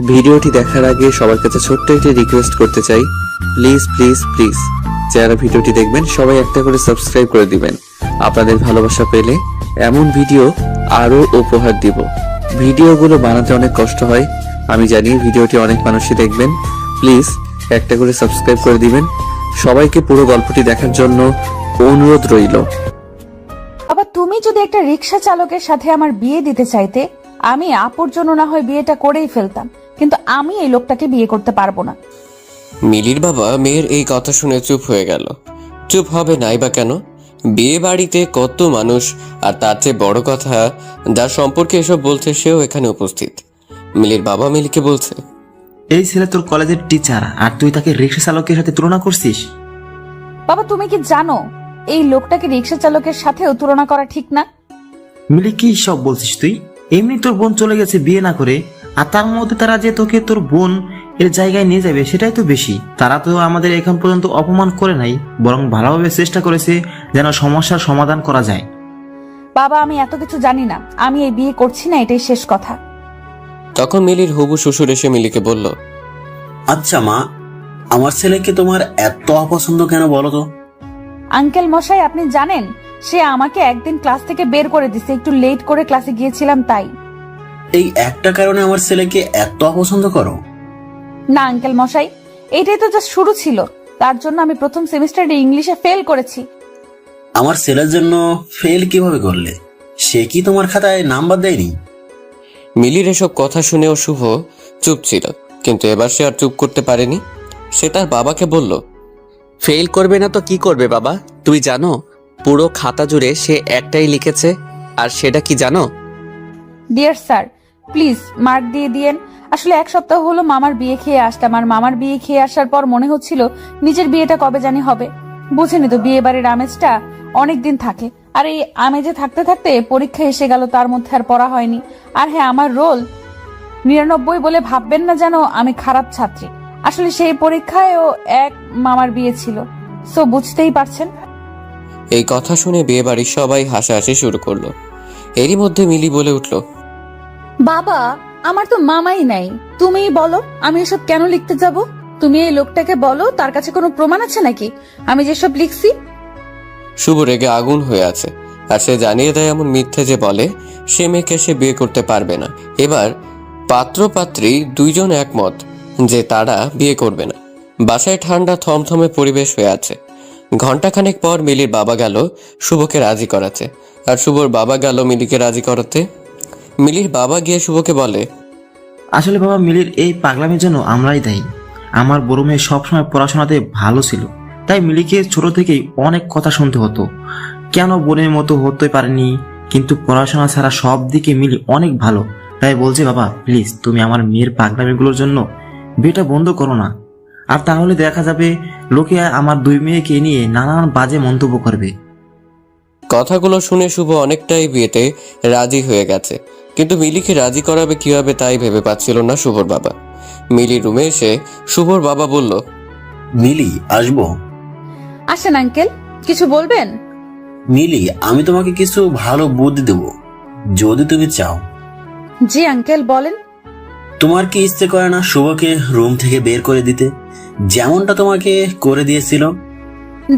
ভিডিওটি দেখার আগে সবার কাছে ছোট্ট একটি রিকোয়েস্ট করতে চাই, প্লিজ প্লিজ প্লিজ যারা ভিডিওটি দেখবেন সবাই একটা করে সাবস্ক্রাইব করে দিবেন। আপনাদের ভালোবাসা পেলে এমন ভিডিও আরো উপহার দিব। ভিডিওগুলো বানাতে অনেক কষ্ট হয়, আমি জানি। ভিডিওটি অনেক মানুষই দেখবেন, প্লিজ একটা করে সাবস্ক্রাইব করে দিবেন। সবাইকে পুরো গল্পটি দেখার জন্য অনুরোধ রইল। আবার তুমি যদি একটা রিক্সা চালকের সাথে আমার বিয়ে দিতে চাইতে, আমি আপুর জন্য না হয় বিয়েটা করেই ফেলতাম, কিন্তু আমি এই লোকটাকে বিয়ে করতে পারবো না। মিলির বাবা মেয়ের এই কথা শুনে চুপ হয়ে গেল। চুপ হবে নাই বা কেন? বিয়ে বাড়িতে কত মানুষ, আর তার চেয়ে বড় কথা, যার সম্পর্কে এসব বলছে সেও এখানে উপস্থিত। মিলির বাবা মিলিকে বলছে, এই ছেলে তোর কলেজের টিচার, আর তুই তাকে রিক্সা চালকের সাথে তুলনা করছিস? বাবা, তুমি কি জানো এই লোকটাকে রিক্সা চালকের সাথেও তুলনা করা ঠিক না? মিলি, কি সব বলছিস তুই? এমনি তোর বোন চলে গেছে বিয়ে না করে, আর তার মধ্যে তারা যে তোকে তোর বোন এর জায়গায় নিয়ে যাবে সেটাই তো বেশি। তারা তো আমাদের এখন পর্যন্ত অপমান করে নাই, বরং ভালোভাবে চেষ্টা করেছে যেন সমস্যার সমাধান করা যায়। বাবা, আমি এত কিছু জানি না, আমি এই বিয়ে করছি না, এটাই শেষ কথা। তখন মিলির হবু শ্বশুর এসে মিলিকে বলল, আচ্ছা মা, আমার ছেলেকে তোমার এত অপছন্দ কেন বলো তো? আঙ্কেল মশাই, আপনি জানেন সে আমাকে একদিন ক্লাস থেকে বের করে দিছে, একটু লেট করে ক্লাসে গিয়েছিলাম তাই। এই একটা কারণে আমার ছেলেকে এত অপছন্দ করো? না আঙ্কেল মশাই, এটাই তো জাস্ট শুরু ছিল। তার জন্য আমি প্রথম সেমিস্টারে ইংলিশে ফেল করেছি। আমার ছেলের জন্য ফেল কিভাবে করলে? সে কি তোমার খাতায় নাম্বার দেয়নি? মিলির এসব কথা শুনেও শুভ চুপ ছিল, কিন্তু এবার সে আর চুপ করতে পারেনি। সে তার বাবাকে বলল, ফেল করবে না তো কি করবে বাবা? তুমি জানো পুরো খাতা জুড়ে সে একটাই লিখেছে, আর সেটা কি জানো? ডিয়ার স্যার, প্লিজ মার্ক দিয়ে দিয়েন। আসলে এক সপ্তাহ হলো মামার বিয়ে খেয়ে আসলাম, আর মামার বিয়ে খেয়ে আসার পর মনে হচ্ছিল নিজের বিয়েটা কবে জানি হবে। বুঝেনি তো, বিয়ে বাড়ির আমেজটা অনেকদিন থাকে, আর এই আমেজে থাকতে থাকতে পরীক্ষা এসে গেল, তার মধ্যে আর পড়া হয়নি। আর হ্যাঁ, আমার রোল 99 বলে ভাববেন না যেন আমি খারাপ ছাত্রী। আসলে সেই পরীক্ষায়ও এক মামার বিয়ে ছিল, সো বুঝতেই পারছেন। এই কথা শুনে বিয়ে বাড়ির সবাই হাসাহাসি শুরু করলো। এরই মধ্যে মিলি বলে উঠল, বাবা, আমার তো মামাই নাই, তুমিই বলো আমি এসব কেন লিখতে যাব? তুমি এই লোকটাকে বলো তার কাছে কোনো প্রমাণ আছে নাকি আমি যেসব লিখছি? শুভ রেগে আগুন হয়ে আছে, আর সে জানিয়ে দেয় এমন মিথ্যে যে বলে সে মেয়েকে সে বিয়ে করতে পারবে না। এবার পাত্র পাত্রী দুইজন একমত যে তারা বিয়ে করবে না। বাসায় ঠান্ডা থমথমে পরিবেশ হয়ে আছে। ঘন্টাখানেক পর মিলির বাবা গেল শুভকে রাজি করাতে, আর শুভর বাবা গেল মিলিকে রাজি করাতে। মিলির বাবা গিয়ে শুভকে বলে, আসলে বাবা, মিলির এই পাগলামির জন্য আমরাই দায়ী। আমার বড় মেয়ে সবসময় পড়াশোনাতে ভালো ছিল, তাই মিলিকে ছোট থেকেই অনেক কথা শুনতে হতো, কেন বোনের মতো হতে পারেনি। কিন্তু পড়াশোনা ছাড়া সব দিকে মিলি অনেক ভালো, তাই বলছে বাবা প্লিজ তুমি আমার মেয়ের পাগলামিগুলোর জন্য বিয়েটা বন্ধ করো না। আর তাহলে দেখা যাবে লোকে আমার দুই মেয়েকে নিয়ে নানান বাজে মন্তব্য করবে। কথাগুলো শুনে শুভ অনেকটাই বিয়েতে রাজি হয়ে গেছে, কিন্তু মিলিকে রাজি করাবে কিভাবে তাই ভেবে পাচ্ছিল না শুভর বাবা। মিলির রুমে এসে শুভর বাবা বলল, মিলি, আসবো? আসেন আঙ্কেল, কিছু বলবেন? মিলি, আমি তোমাকে কিছু ভালো বুদ্ধি দেবো যদি তুমি চাও। জি আঙ্কেল, বলেন। তোমার কি ইচ্ছে করে না শুভকে রুম থেকে বের করে দিতে, যেমনটা তোমাকে করে দিয়েছিল?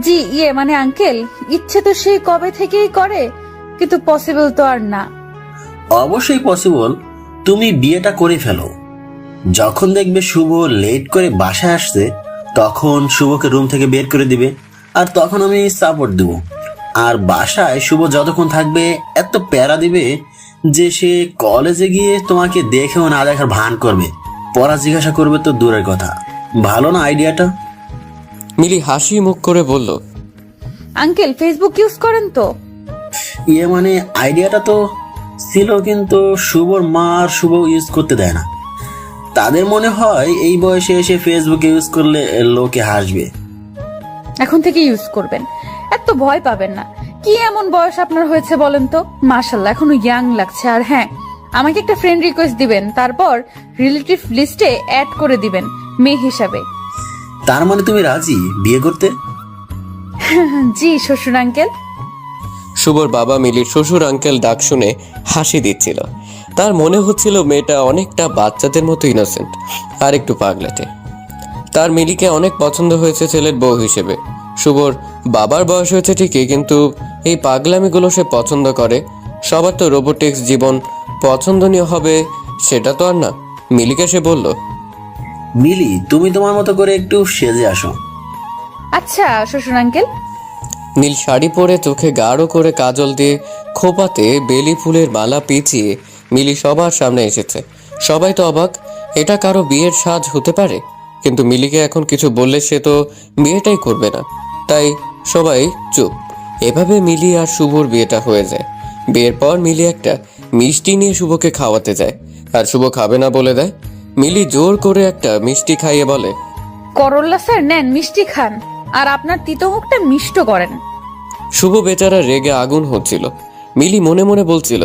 জি মানে আঙ্কেল, ইচ্ছে তো সেই কবে থেকেই করে, কিন্তু পসিবল তো আর না। অবশ্যই পসিবল। তুমি বিয়েটা করে ফেলো। যখন দেখবে শুভ লেট করে বাসায় আসছে, তখন শুভকে রুম থেকে বের করে দিবে, আর তখন আমি সাপোর্ট দেব। আর বাসায় শুভ যতক্ষণ থাকবে এত প্যারা দিবে যে সে কলেজে গিয়ে তোমাকে দেখেও না দেখার ভান করবে, পড়া জিজ্ঞাসা করবে তো দূরের কথা। ভালো না আইডিয়াটা? মিলি হাসি মুখ করে বলল, আঙ্কেল ফেসবুক ইউজ করেন তো? মানে আইডিয়াটা তো ছিল, কিন্তু শুভর মা আর শুভ ইউজ করতে দেয় না। তাদের মনে হয় এই বয়সে এসে ফেসবুক ইউজ করলে লোকে হাসবে। এখন থেকে ইউজ করবেন, এত ভয় পাবেন না। কি এমন বয়স আপনার হয়েছে বলেন তো? মাশাআল্লাহ, এখনো ইয়াং লাগছে। আর হ্যাঁ, আমাকে একটা ফ্রেন্ড রিকোয়েস্ট দিবেন, তারপর রিলেটিভ লিস্টে অ্যাড করে দিবেন মেয়ে হিসাবে। তার মানে তুমি রাজি বিয়ে করতে? জি শ্বশুর আঙ্কেল। শুভর বাবা মিলির শ্বশুর আঙ্কেল ডাক শুনে হাসি দিচ্ছিল, তার মনে হচ্ছিল মেয়েটা অনেকটা বাচ্চাদের মতো ইনোসেন্ট আর একটু পাগলাটে। তার মিলিকে অনেক পছন্দ হয়েছে ছেলের বউ হিসেবে। শুভর বাবার বয়স হয়েছে ঠিকই, কিন্তু এই পাগলামিগুলো সে পছন্দ করে। সবার তো রোবোটিক্স জীবন পছন্দনীয় হবে সেটা তো আর না। মিলিকে সে বলল, মিলি, তুমি তোমার মতো করে একটু সেজে আসো। আচ্ছা শ্বশুর আঙ্কেল। নীল শাড়ি পরে চোখে গাঢ় করে কাজল দিয়ে খোপাতে বেলি ফুলের মালা পেঁচিয়ে মিলি সবার সামনে এসেছে। সবাই তো অবাক, এটা কারো বিয়ের সাজ হতে পারে? কিন্তু মিলিকে এখন কিছু বললে সে তো বিয়েটাই করবে না, তাই সবাই চুপ। এভাবে মিলি আর শুভর বিয়েটা হয়ে যায়। বিয়ের পর মিলি একটা মিষ্টি নিয়ে শুভকে খাওয়াতে যায়, আর শুভ খাবে না বলে দেয়। মিলি জোর করে একটা মিষ্টি খাইয়ে বলে, করল্লা স্যার নেন, মিষ্টি খান, আর আপনার তিতো মুখটা মিষ্ট করেন। শুভ বেচারা রেগে আগুন হচ্ছিল। মিলি মনে মনে বলছিল,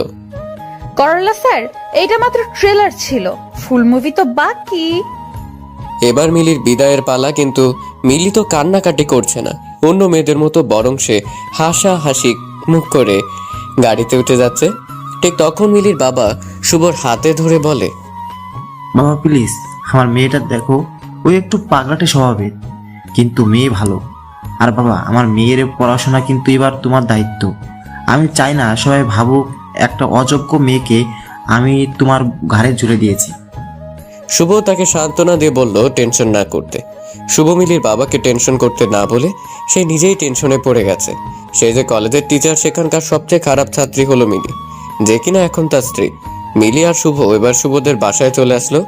করল্লা স্যার, এইটা মাত্র ট্রেলার ছিল, ফুল মুভি তো বাকি। এবার মিলির বিদায়ের পালা, কিন্তু মিলি তো কান্নাকাটি করছে না অন্য মেয়েদের মতো, বরং সে হাসি মুখ করে গাড়িতে উঠে যাচ্ছে। ঠিক তখন মিলির বাবা শুভর হাতে ধরে বলে, বাবা প্লিজ, আমার মেয়েটা দেখো, ওই একটু পাগলাটে স্বভাবের, কিন্তু মেয়ে ভালো। আর বাবা, আমার মেয়ের পড়াশোনা কিন্তু এবার তোমার দায়িত্ব। আমি চাই না সবাই ভাবুক একটা অযোগ্য মেয়েকে আমি তোমার ঘাড়ে জুড়ে দিয়েছি। শুভ তাকে সান্ত্বনা দিয়ে বলল টেনশন না করতে। শুভ মিলির বাবাকে টেনশন করতে না বলে সে নিজেই টেনশনে পড়ে গেছে। সে যে কলেজের টিচার, সেখানকার সবচেয়ে খারাপ ছাত্রী হলো মিলি, যে কিনা এখন তার স্ত্রী। মিলি আর শুভ এবার শুভদের বাসায় চলে আসলো।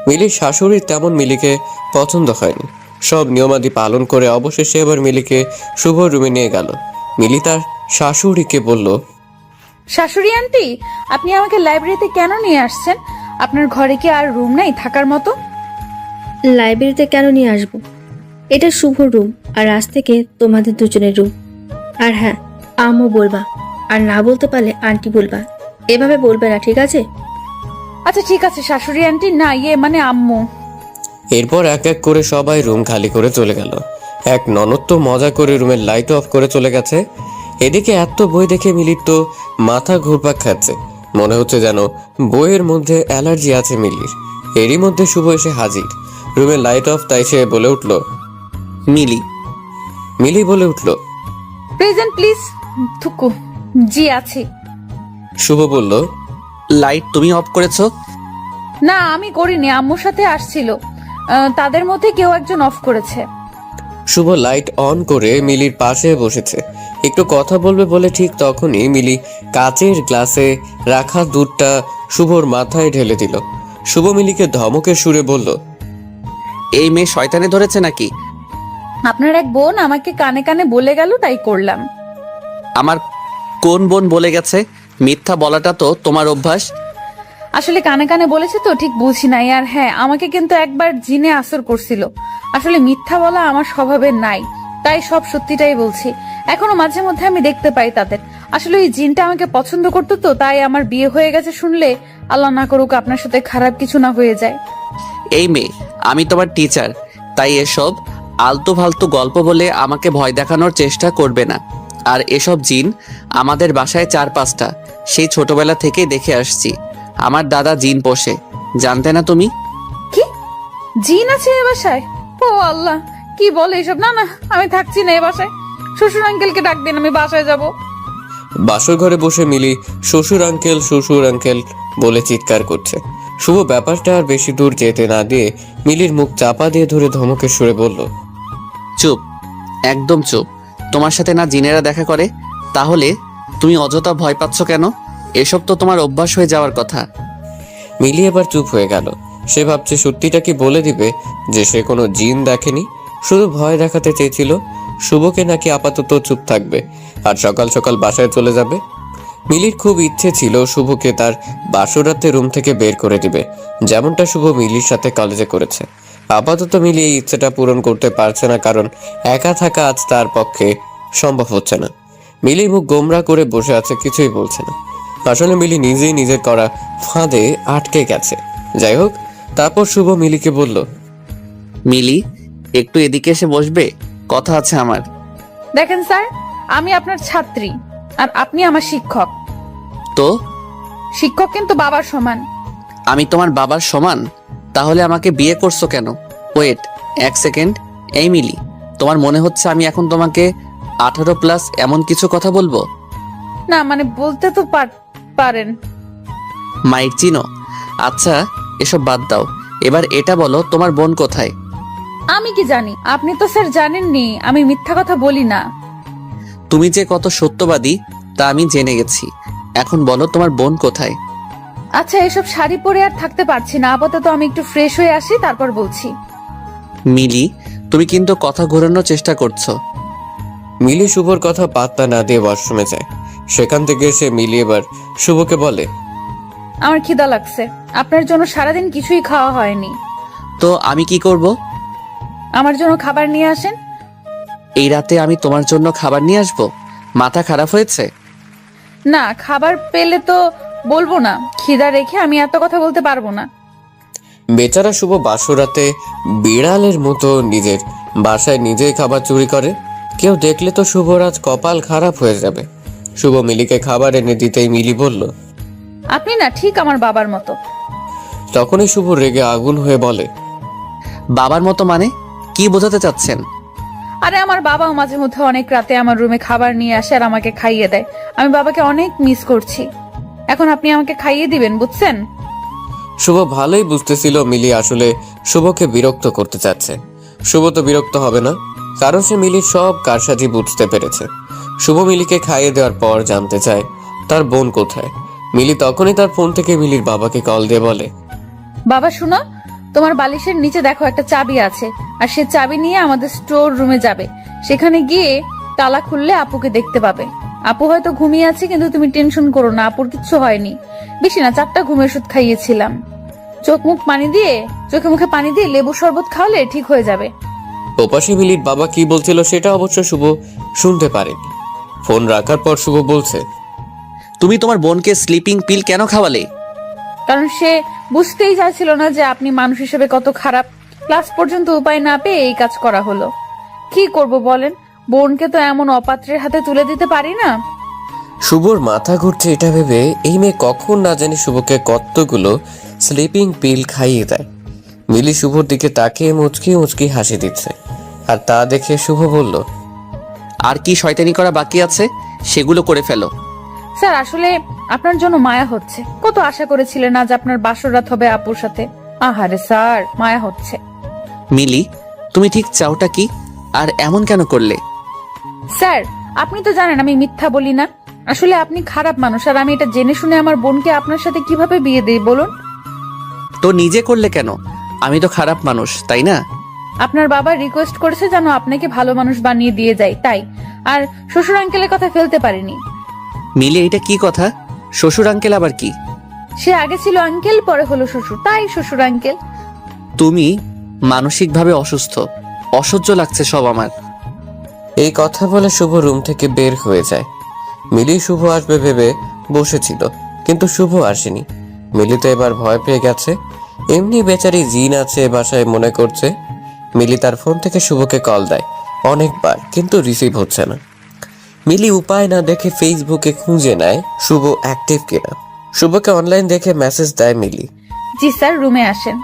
মিলির শাশুড়ির তেমন মিলিকে পছন্দ হয়নি। সব নিয়মাদি পালন করে অবশেষে এবার মিলিকে শুভ রুমে নিয়ে গেল। মিলি তার শাশুড়িকে বলল, শাশুড়ি আন্টি, আপনি আমাকে লাইব্রেরিতে কেন নিয়ে আসছেন? আপনার ঘরে কি আর রুম নাই থাকার মতো? লাইব্রেরিতে কেন নিয়ে আসবো? এটা শুভ রুম, আর আজ থেকে তোমাদের দুজনের রুম। আর হ্যাঁ, আম্মু বলবা, আর না বলতে পারলে আন্টি বলবা। এভাবে বলবে না, ঠিক আছে? আচ্ছা ঠিক আছে শাশুড়ি আন্টি, না মানে আম্মু। এরপর এক এক করে সবাই রুম খালি করে চলে গেল। এক ননদ তো মজা করে রুমের লাইট অফ করে চলে গেছে। এদিকে এত বই দেখে মিলির তো মাথা ঘুরপাক খাচ্ছে। মনে হচ্ছে যেন বইয়ের মধ্যে অ্যালার্জি আছে মিলির। এরই মধ্যে শুভ এসে হাজির। রুমের লাইট অফ, তাই সে বলে উঠল, মিলি বলে উঠল, প্রেজেন্ট প্লিজ। থুকু, জি আছি। শুভ বলল, লাইট তুমি অফ করেছো? না আমি করিনি, আম্মুর সাথে আসছিল, তাদের মধ্যে কেউ একজন অফ করেছে। শুভ লাইট অন করে মিলির পাশে বসেছে। একটু কথা বলবে বলে ঠিক তখনই মিলি কাচের গ্লাসে রাখা দুধটা শুভর মাথায় ঢেলে দিল। শুভ মিলিকে ধমকের সুরে বলল, এই মেয়ে শয়তানে ধরেছে নাকি? আপনার এক বোন আমাকে কানে কানে বলে গেল, তাই করলাম। আমার কোন বোন বলে গেছে? মিথ্যা বলাটা তো তোমার অভ্যাস। আসলে কানে কানে বলেছে তো ঠিক বুঝি নাই। আর হ্যাঁ, আমাকে কিন্তু একবার জিনে আসর করছিল। আসলে মিথ্যা বলা আমার স্বভাবের নাই, তাই সব সত্যিটাই বলছি। এখনো মাঝে মধ্যে আমি দেখতে পাই তাদের। আসলে ওই জিনটা আমাকে পছন্দ করতো তো, তাই আমার বিয়ে হয়ে গেছে শুনলে আল্লাহ না করুক আপনার সাথে খারাপ কিছু না হয়ে যায়। এই মেয়ে, আমি তোমার টিচার, তাই এসব আলতু ফালতু গল্প বলে আমাকে ভয় দেখানোর চেষ্টা করবে না। আর এসব জিন আমাদের বাসায় 4-5টা, সেই ছোটবেলা থেকেই দেখে আসছি। আমার দাদা জিন পোষে, জানতে না তুমি? কি জিন আছে এ বাসায়? ও আল্লাহ, কি বলে এসব? না না, আমি থাকছি না এ বাসায়। শ্বশুর আঙ্কেলকে ডাক দিন, আমি বাসায় যাব। বাসর ঘরে বসে মিলি শ্বশুর আঙ্কেল বলে চিৎকার করছে। শুভ ব্যাপারটা আর বেশি দূর যেতে না দিয়ে মিলির মুখ চাপা দিয়ে ধরে ধমকের সুরে বলল, চুপ, একদম চুপ। তোমার সাথে না জিনেরা দেখা করে, তাহলে তুমি অযথা ভয় পাচ্ছ কেন? এসব তো তোমার অভ্যাস হয়ে যাওয়ার কথা। মিলি এবার চুপ হয়ে গেল। সে ভাবছে সত্যিটা কি বলে দিবে যে সে কোনো জিন দেখেনি, শুধু ভয় দেখাতে চেয়েছিল। শুভকে নাকি আপাতত চুপ থাকবে আর সকাল সকাল বাসায় চলে যাবে। মিলির খুব ইচ্ছে ছিল শুভকে তার বাসরাতে রুম থেকে বের করে দিবে, যেমনটা শুভ মিলির সাথে কলেজে করেছে। আপাতত মিলি এই ইচ্ছেটা পূরণ করতে পারছে না, কারণ একা থাকা আজ তার পক্ষে সম্ভব হচ্ছে না। মিলি মুখ গোমরা করে বসে আছে, কিছুই বলছে না। আসলে মিলি নিজেই নিজের করা ফাঁদে আটকে গেছে। যাই হোক, তারপর শুভ মিলিকে বলল, মিলি, একটু এদিকে এসে বসবে, কথা আছে আমার। দেখেন স্যার, আমি আপনার ছাত্রী আর আপনি আমার শিক্ষক। তো শিক্ষক কিন্তু বাবার সমান। আমি তোমার বাবার সমান? তাহলে আমাকে বিয়ে করছো কেন? ওয়েট, এক সেকেন্ড। এই মিলি, তোমার মনে হচ্ছে আমি এখন তোমাকে 18+ এমন কিছু কথা বলবো? না মানে বলতে তো পারেন। মাইক চিনো? আচ্ছা, এসব বাদ দাও। এবার এটা বলো, তোমার বোন কোথায়? আমি কি জানি? আপনি তো স্যার জানেননি আমি মিথ্যা কথা বলি না। তুমি যে কত সত্যবাদী তা আমি জেনে গেছি। এখন বলো, তোমার বোন কোথায়? আচ্ছা, এসব শাড়ি পরে আর থাকতে পারছি না, আপাতত আমি একটু ফ্রেশ হয়ে আসি, তারপর বলছি। মিলি, তুমি কিন্তু কথা ঘোরানোর চেষ্টা করছো। মিলি শুভর কথা পাত্তা না দিয়ে ওয়াশরুমে যায়। সেখান থেকে এসে মিলি এবার শুভকে বলে, আমার খিদা লাগছে, আপনার জন্য সারাদিন কিছুই খাওয়া হয়নি। তো আমি কি করব? আমার জন্য খাবার নিয়ে আসেন। এই রাতে আমি তোমার জন্য খাবার নিয়ে আসবো? মাথা খারাপ হয়েছে? না, খাবার পেলে তো বলবো না, খিদা রেখে আমি এত কথা বলতে পারবো না। বেচারা শুভ বাসরাতে বিড়ালের মতো নিজের বাসায় নিজেই খাবার চুরি করে। কেউ দেখলে তো শুভর আজ কপাল খারাপ হয়ে যাবে। শুভ মিলিকে খাবার এনে দিতেই মিলি বলল, আপনি না ঠিক আমার বাবার মতো। তখনই শুভ রেগে আগুন হয়ে বলে, বাবার মতো মানে? কি বোঝাতে চাচ্ছেন? আরে আমার বাবাও মাঝে মধ্যে অনেক রাতে আমার রুমে খাবার নিয়ে আসে আর আমাকে খাইয়ে দেয়। আমি বাবাকে অনেক মিস করছি। এখন আপনি আমাকে খাইয়ে দিবেন, বুঝছেন? শুভ ভালোই বুঝতেছিল মিলি আসলে শুভকে বিরক্ত করতে চাচ্ছে। শুভ তো বিরক্ত হবে না, কারণ সে মিলির সব কারসাজি বুঝতে পেরেছে। শুভ মিলিকে খাইয়ে দেওয়ার পর জানতে চায় তার বোন কোথায়। মিলি তখনই তার ফোন থেকে মিলির বাবাকে কল দিয়ে বলে, বাবা শুনো, তোমার বালিশের নিচে দেখো একটা চাবি আছে, আর সে চাবি নিয়ে আমাদের স্টোর রুমে যাবে। সেখানে গিয়ে তালা খুললে আপুকে দেখতে পাবে। আপু হয়তো ঘুমিয়ে আছে, কিন্তু তুমি টেনশন করো না, আপুর কিচ্ছু হয়নি। বেশি না, 4টা ঘুমের ওষুধ খাইয়েছিলাম। চোখে মুখে পানি দিয়ে লেবু শরবত খাওয়ালে ঠিক হয়ে যাবে। ওপাশে মিলির বাবা কি বলছিল সেটা অবশ্য শুভ শুনতে পারেনি। ফোন রাখার পর শুভ বলছে, তুমি তোমার বোনকে স্লিপিং পিল কেন খাওয়ালে? কারণ সে বুঝতেই চাইছিল না যে আপনি মানুষ হিসেবে কত খারাপ। ক্লাস পর্যন্ত উপায় না পেয়ে এই কাজ করা হলো। কি করব বলেন, বোনকে তো এমন অপাত্রের হাতে তুলে দিতে পারি না। শুভর মাথা ঘুরছে এটা ভেবে এই মেয়ে কখন না জানি শুভকে কতগুলো স্লিপিং পিল খাইয়ে দেয়। মিলি শুভর দিকে তাকিয়ে মুচকি মুচকি হাসি দিচ্ছে, আর তা দেখে শুভ বলল, আর কি শয়তানি করা বাকি আছে সেগুলো করে ফেলো। স্যার আসলে আপনার জন্য মায়া হচ্ছে। কত আশা করেছিলেন আজ আপনার বাসর রাত হবে আপুর সাথে। আহারে স্যার, মায়া হচ্ছে। মিলি, তুমি ঠিক চাওটা কি? আর এমন কেন করলে? স্যার আপনি তো জানেন আমি মিথ্যা বলি না। আসলে আপনি খারাপ মানুষ, আর আমি এটা জেনে শুনে আমার বোনকে আপনার সাথে কিভাবে বিয়ে দেই বলুন? তো নিজে করলে কেন? আমি তো খারাপ মানুষ, তাই না? আপনার বাবা রিকোয়েস্ট করেছে যেন আপনাকে ভালো মানুষ বানিয়ে দিয়ে যায়, তাই। আর শ্বশুর আঙ্কেলের কথা ফেলতে পারিনি। মিলি, এটা কি কথা? শ্বশুর আঙ্কেল আবার কি? সে আগে ছিল আঙ্কেল, পরে হলো শ্বশুর, তাই শ্বশুর আঙ্কেল। তুমি মানসিকভাবে অসুস্থ। অসহ্য লাগছে সব আমার। এই কথা বলে শুভ রুম থেকে বের হয়ে যায়। মিলি শুভ আসবে ভেবে বসেছিল, কিন্তু শুভ আসেনি। মিলি তো এবার ভয় পেয়ে গেছে। এমনি বেচারি জিন আছে বাসায় মনে করছে। মিলি তার ফোন থেকে শুভকে কল দেয় অনেকবার, কিন্তু রিসিভ হচ্ছে না। মিলি উপায় না দেখে ফেসবুকে খুঁজে নেয় শুভ অ্যাক্টিভ কিনা। শুভকে অনলাইন দেখে মেসেজ দেয় মিলি। জি স্যার, রুমে আসেন।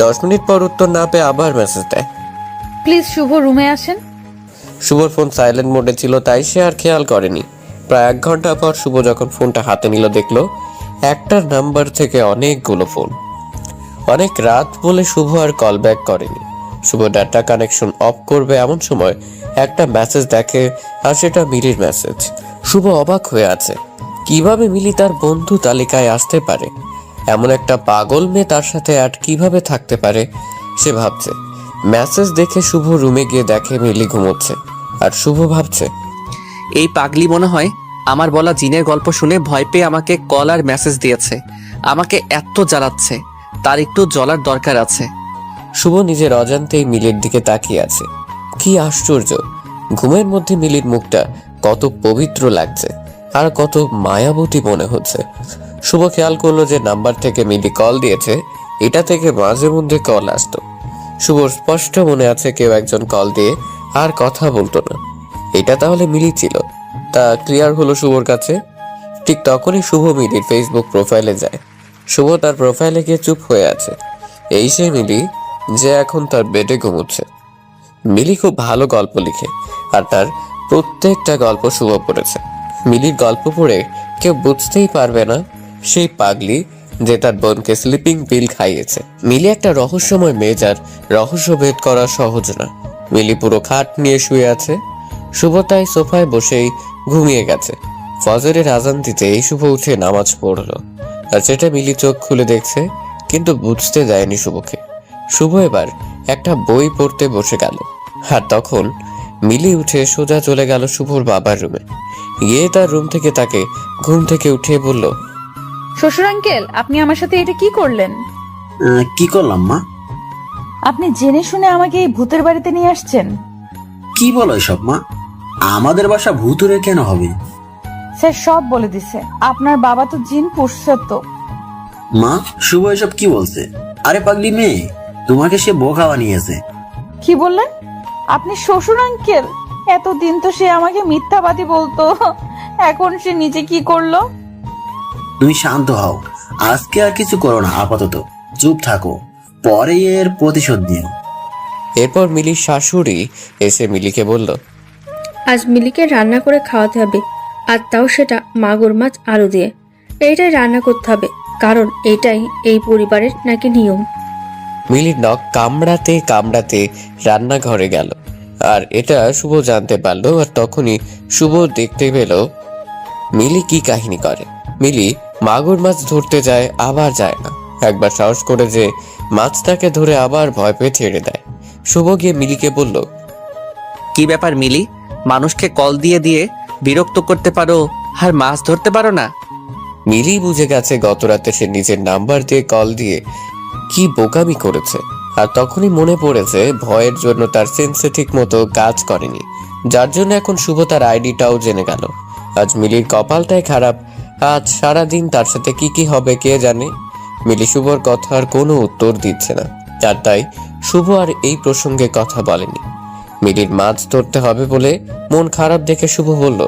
10 মিনিট পর উত্তর না পেয়ে আবার মেসেজ দেয়। প্লিজ শুভ রুমে আসেন। শুভর ফোন সাইলেন্ট মোডে ছিল, তাই সে আর খেয়াল করেনি। প্রায় 1 ঘন্টা পর শুভ যখন ফোনটা হাতে নিল, দেখলো একটার নাম্বার থেকে অনেকগুলো ফোন। অনেক রাত বলে শুভ আর কল ব্যাক করেনি। শুভ ডাটা কানেকশন অফ করবে এমন সময় একটা মেসেজ দেখে, আর সেটা মিলির মেসেজ। শুভ অবাক হয়ে আছে, কিভাবে মিলি তার বন্ধু তালিকায় আসতে পারে? এমন একটা পাগল মেয়ে তার সাথে আর কিভাবে থাকতে পারে সে ভাবছে। মেসেজ দেখে শুভ রুমে গিয়ে দেখে মিলি ঘুমোচ্ছে, আর শুভ ভাবছে, এই পাগলি মনে হয় আমার বলা জিনের গল্প শুনে ভয় পেয়ে আমাকে কল আর মেসেজ দিয়েছে। আমাকে এত জ্বালাচ্ছে, তার একটু জ্বলার দরকার আছে। শুভ নিজের অজান্তেই মিলির দিকে তাকিয়ে আছে। কি আশ্চর্য, ঘুমের মধ্যে মিলির মুখটা কত পবিত্র লাগছে, আর কত মায়াবতী মনে হচ্ছে। শুভ খেয়াল করলো যে নাম্বার থেকে মিলি কল দিয়েছে, এটা থেকে মাঝে মধ্যে কল আসতো। শুভ স্পষ্ট মনে আছে কেউ একজন কল দিয়ে আর কথা বলতো না। এটা তাহলে মিলি ছিল, তা ক্লিয়ার হলো শুভর কাছে। ঠিক তখনই শুভ মিলির ফেসবুক প্রোফাইলে যায়। শুভ তার প্রোফাইলে গিয়ে চুপ হয়ে আছে। এই সে মিলি যে এখন তার বেডে ঘুমোচ্ছে। মিলি খুব ভালো গল্প লিখে আর তার প্রত্যেকটা গল্প শুভ পড়েছে। মিলির গল্প পড়ে কেউ বুঝতেই পারবে না সেই পাগলি যে তার বোনকে স্লিপিং পিল খাইয়েছে। মিলি একটা রহস্যময় মেয়ে, যার রহস্য ভেদ করা সহজ না। মিলি পুরো খাট নিয়ে শুয়ে আছে। শুভ তাই সোফায় বসেই ঘুমিয়ে গেছে। ফজরের আজান দিতে এই শুভ উঠে নামাজ পড়লো, আর সেটা মিলি চোখ খুলে দেখছে, কিন্তু বুঝতে দেয়নি শুভকে। শুভ এবার একটা বই পড়তে বসে গেল, আর তখন মিলি উঠে সোজা চলে গেল শুভর বাবার রুমে। গিয়ে তার রুম থেকে তাকে ঘুম থেকে উঠিয়ে বলল, শ্বশুর আঙ্কেল, আপনি আমার সাথে এটা কি করলেন? কি করলাম মা? আপনি জেনে শুনে আমাকে এই ভূতের বাড়িতে নিয়ে আসছেন? কি বলো এসব মা? আমাদের বাসা ভূতুরে কেন হবে? স্যার সব বলে দিছে, আপনার বাবা তো জিন পুষছে তো। মা, শুভ এসব কি বলছে? আরে পাগলি মেয়ে, তোমাকে সে বোকা বানিয়েছে। কি বললেন আপনি? শ্বশুর আঙ্কেল, এতদিন তো সে আমাকে মিথ্যাবাদী বলতো, এখন সে নিজে কি করলো? তুমি শান্ত হও, আজকে আর কিছু করো না, আপাতত চুপ থাকো, পরে এর প্রতিশোধ নিও। এরপর মিলির শাশুড়ি এসে মিলিকে বলল, আজ মিলিকে রান্না করে খাওয়াতে হবে, আর তাও সেটা মাগুর মাছ আলু দিয়ে। এইটাই রান্না করতে হবে, কারণ এটাই এই পরিবারের নাকি নিয়ম। মিলির নখ কামড়াতে কামড়াতে রান্নাঘরে গেল, আর এটা শুভ জানতে পারলো। আর তখনই শুভ দেখতে পেল মিলি কি কাহিনী করে। মিলি মাগুর মাছ ধরতে যায়, আবার যায় না। একবার সাহস করে যে মাছটাকে ধরে আবার ভয় পেয়ে ছেড়ে দেয়। শুভ গিয়ে মিলিকে বলল, কি ব্যাপার মিলি, মানুষকে কল দিয়ে দিয়ে বিরক্ত করতে পারো আর মাছ ধরতে পারো না? মিলি বুঝে গেছে গত রাতে সে নিজের নাম্বার দিয়ে কল দিয়ে কি বোকামি করেছে। আর তখনই মনে পড়েছে ভয়ের জন্য তার সেন্সে ঠিক মতো কাজ করেনি, যার জন্য এখন শুভ তার আইডিটাও জেনে গেল। আজ মিলির কপালটাই খারাপ, আজ সারাদিন তার সাথে কি কি হবে কে জানে। মিলি শুভর কথার কোনো উত্তর দিচ্ছে না, আর তাই শুভ আর এই প্রসঙ্গে কথা বলেনি। মিলির মাছ ধরতে হবে বলে মন খারাপ দেখে শুভ বলল,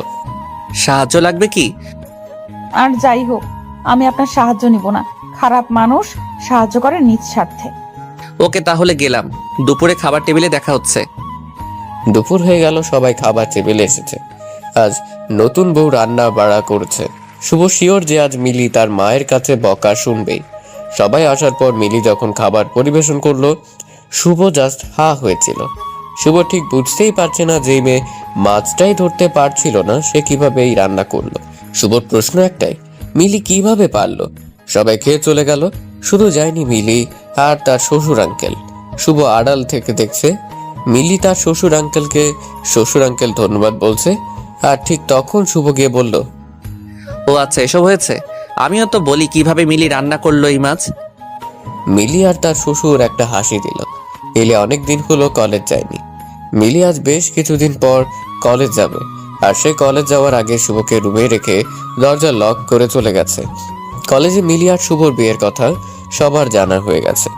সাহায্য লাগবে কি? আর যাই হোক, আমি আপনার সাহায্য নিব না। খারাপ মানুষ সাহায্য করে নিজ স্বার্থে। ওকে, তাহলে গেলাম। দুপুরে খাবার টেবিলে দেখা হচ্ছে। দুপুর হয়ে গেল, সবাই খাবার টেবিলে এসেছে। আজ নতুন বউ রান্না বাড়া করছে। শুভ শিওর যে আজ মিলি তার মায়ের কাছে বকা শুনবেই। সবাই আসার পর মিলি যখন খাবার পরিবেশন করলো, শুভ জাস্ট হা হয়েছিল। শুভ ঠিক বুঝতেই পারছে না যে মেয়ে মাছটাই ধরতে পারছিল না, সে কিভাবে এই রান্না করলো। শুভর প্রশ্ন একটাই, মিলি কিভাবে পারলো? সবাই খেয়ে চলে গেল, শুধু যায়নি মিলি আর তার শ্বশুর আঙ্কেল। শুভ আড়াল থেকে দেখছে মিলি তার শ্বশুর আঙ্কেল ধন্যবাদ বলছে। আর ঠিক তখন শুভ গিয়ে বলল, ও আচ্ছা, এসব হয়েছে। আমিও তো বলি কিভাবে মিলি রান্না করলো এই মাছ। মিলি আর তার শ্বশুর একটা হাসি দিল। মিলি অনেকদিন হলো কলেজ যায়নি। মিলি আজ বেশ কিছুদিন পর কলেজ যাবে, আর সে কলেজ যাওয়ার আগে শুভকে রুমে রেখে দরজা লক করে চলে গেছে। কলেজে মিলি আর শুভর বিয়ের কথা সবার জানা হয়ে গেছে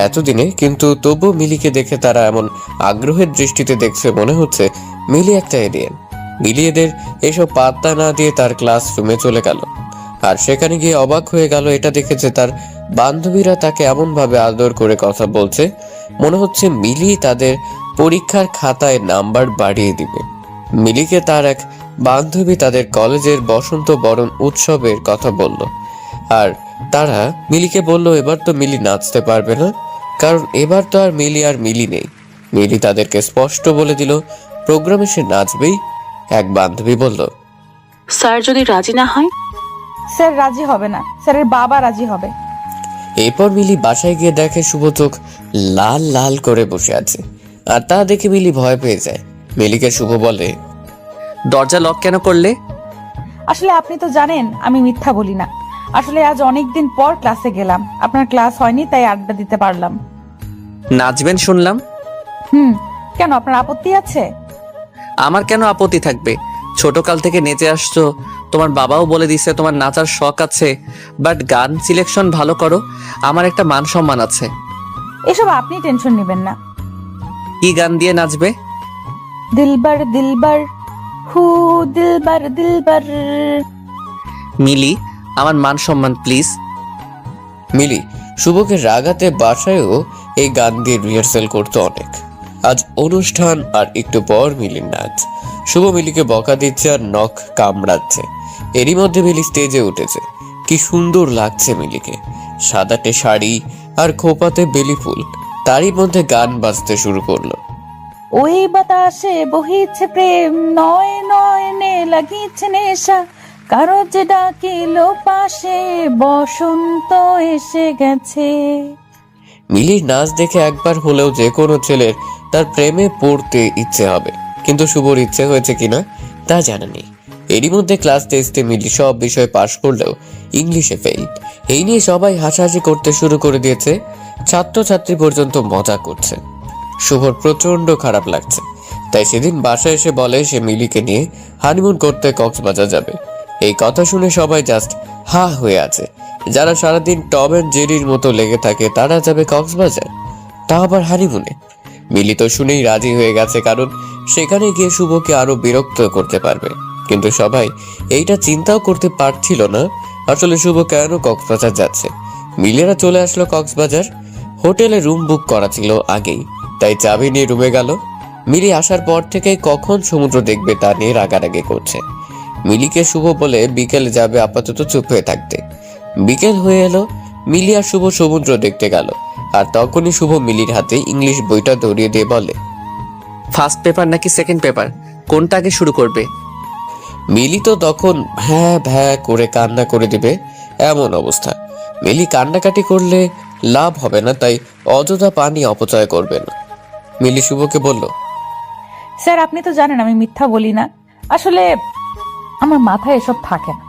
এতদিনে, কিন্তু তবু মিলিকে দেখে তারা এমন আগ্রহের দৃষ্টিতে দেখছে মনে হচ্ছে মিলি একটা এলিয়েন। মিলি এদের এসব পাত্তা না দিয়ে তার ক্লাসরুমে চলে গেল, আর সেখানে গিয়ে অবাক হয়ে গেল এটা দেখে যে তার বান্ধবীরা তাকে এমন ভাবে আদর করে কথা বলছে মনে হচ্ছে মিলি তাদের পরীক্ষার খাতায় নাম্বার বাড়িয়ে দিবে। মিলিকে তার এক বান্ধবী তাদের কলেজের বসন্ত বরণ উৎসবের কথা বলল, আর তারা মিলিকে বলল এবার তো মিলি নাচতে পারবে না, কারণ এবার তো আর মিলি নেই। মিলি তাদেরকে স্পষ্ট বলে দিল প্রোগ্রামে সে নাচবেই। এক বান্ধবী বলল, স্যার যদি রাজি না হয়? স্যার রাজি হবে না, স্যারের বাবা রাজি হবে। এরপর মিলি বাসায় গিয়ে দেখে শুভ চোখ লাল লাল করে বসে আছে, আর তা দেখে মিলি ভয় পেয়ে যায়। মিলিকে শুভ বলে, দরজা লক কেন করলে? আসলে আপনি তো জানেন আমি মিথ্যা বলি না। আসলে আজ অনেকদিন পর ক্লাসে গেলাম, আপনার ক্লাস হয়নি তাই আড্ডা দিতে পারলাম। নাচবেন শুনলাম। কেন, আপনার আপত্তি আছে? আমার কেন আপত্তি থাকবে? ছোটকাল থেকে নেচে আসছো, তোমার বাবাও বলে দিছে তোমার নাচার শখ আছে, বাট গান সিলেকশন ভালো করো। আমার একটা মান সম্মান আছে। এসব আপনি টেনশন নেবেন না। কি গান দিয়ে নাচবে? দিলবার দিলবার হু দিলবার দিলবার। মিলি, আমার মান সম্মান প্লিজ। মিলি শুভকে রাগাতে বাসায়ও এই গান দিয়ে রিহার্সেল করতো অনেক। আজ অনুষ্ঠান আর একটু পর মিলির নাচ। শুভ মিলিকে বকা দিচ্ছে আর নখ কামড়াচ্ছে। এরই মধ্যে মিলি স্টেজে উঠেছে। কি সুন্দর লাগছে মিলিকে, সাদাটে শাড়ি আর খোপাতে বেলি ফুল। তারই মধ্যে গান বাজতে শুরু করলো। ওই বাতাসে বহিছে প্রেম, নয় নয়নে লাগিছে নেশা, কারো যে ডাকিল পাশে, বসন্ত এসে গেছে। মিলির নাচ দেখে একবার হলেও যে কোনো ছেলের তার প্রেমে পড়তে ইচ্ছে হবে, কিন্তু শুভর ইচ্ছে হয়েছে কিনা তা জানা নেই। এরই মধ্যে ক্লাস টেস্টে মিলি সব বিষয়ে পাশ করলেও ইংলিশে ফেল। এই নিয়ে সবাই হাসাহাসি করতে শুরু করে দিয়েছে, ছাত্রছাত্রী পর্যন্ত মজা করছে। শুভর প্রচন্ড খারাপ লাগছে, তাই সেদিন বাসায় এসে বলে সে মিলিকে নিয়ে হানিমুন করতে কক্সবাজার যাবে। এই কথা শুনে সবাই জাস্ট হা হয়ে আছে। যারা সারাদিন টম অ্যান্ড জেরির মতো লেগে থাকে তারা যাবে কক্সবাজার, তা আবার হানিমুনে। মিলি তো শুনেই রাজি হয়ে গেছে, কারণ সেখানে গিয়ে শুভকে আরো বিরক্ত করতে পারবে। কিন্তু সবাই এইটা চিন্তাও করতে পারছিল না আসলে শুভ কেন কক্সবাজার যাচ্ছে। মিলেরা চলে আসলো কক্সবাজার। হোটেলে রুম বুক করা ছিল আগেই, তাই চাবি নিয়ে রুমে গেল। মিলি আসার পর থেকে কখন সমুদ্র দেখবে তা নিয়ে রাগারাগি করছে। মিলিকে শুভ বলে বিকেলে যাবে, আপাতত চুপ হয়ে থাকতে। বিকেল হয়ে এলো, মিলি আর শুভ সমুদ্র দেখতে গেল। আর তখনই শুভ মিলির হাতে ইংলিশ বইটা ধরিয়ে দিয়ে বলে, ফার্স্ট পেপার নাকি সেকেন্ড পেপার, কোনটা আগে শুরু করবে? মিলি তো তখন ভ্যাঁ ভ্যাঁ করে কান্না করে দিবে এমন অবস্থা। মিলি কান্নাকাটি করলে লাভ হবে না, তাই অযথা পানি অপচয় করবে না। মিলি শুভকে বলল, স্যার আপনি তো জানেন আমি মিথ্যা বলি না, আসলে আমার মাথায় এসব থাকে না,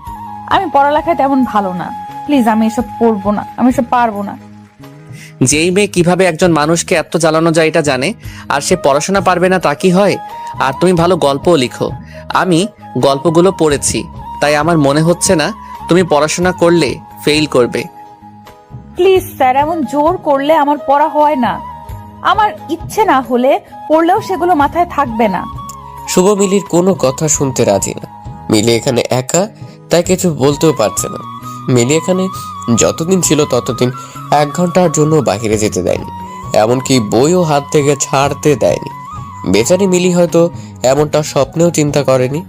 আমি পড়ালেখায় তেমন ভালো না, প্লিজ আমি এসব পড়বো না, আমি এসব পারবো না। যেই মেয়ে কিভাবে একজন মানুষকে এত জ্বালানো যায় এটা জানে, আর সে পড়াশোনা পারবে না তা কি হয়? আর তুমি ভালো গল্পও লিখো, আমি গল্পগুলো পড়েছি, তাই আমার মনে হচ্ছে না তুমি পড়াশোনা করলে ফেল করবে। প্লিজ স্যার, এমন জোর করলে আমার পড়া হয় না, আমার ইচ্ছে না হলে পড়লেও সেগুলো মাথায় থাকবে না। শুভ মিলির কোনো কথা শুনতে রাজি না। মিলি এখানে একা, তাই কিছু বলতেও পারছে না। মিলি এখানে যতদিন ছিল ততদিন 1 ঘন্টার জন্য বাইরে যেতে দেয়নি, এমনকি বইও হাত থেকে ছাড়তে দেয়নি। বেচারি মিলি হয়তো এমনটা স্বপ্নেও চিন্তা করেনি।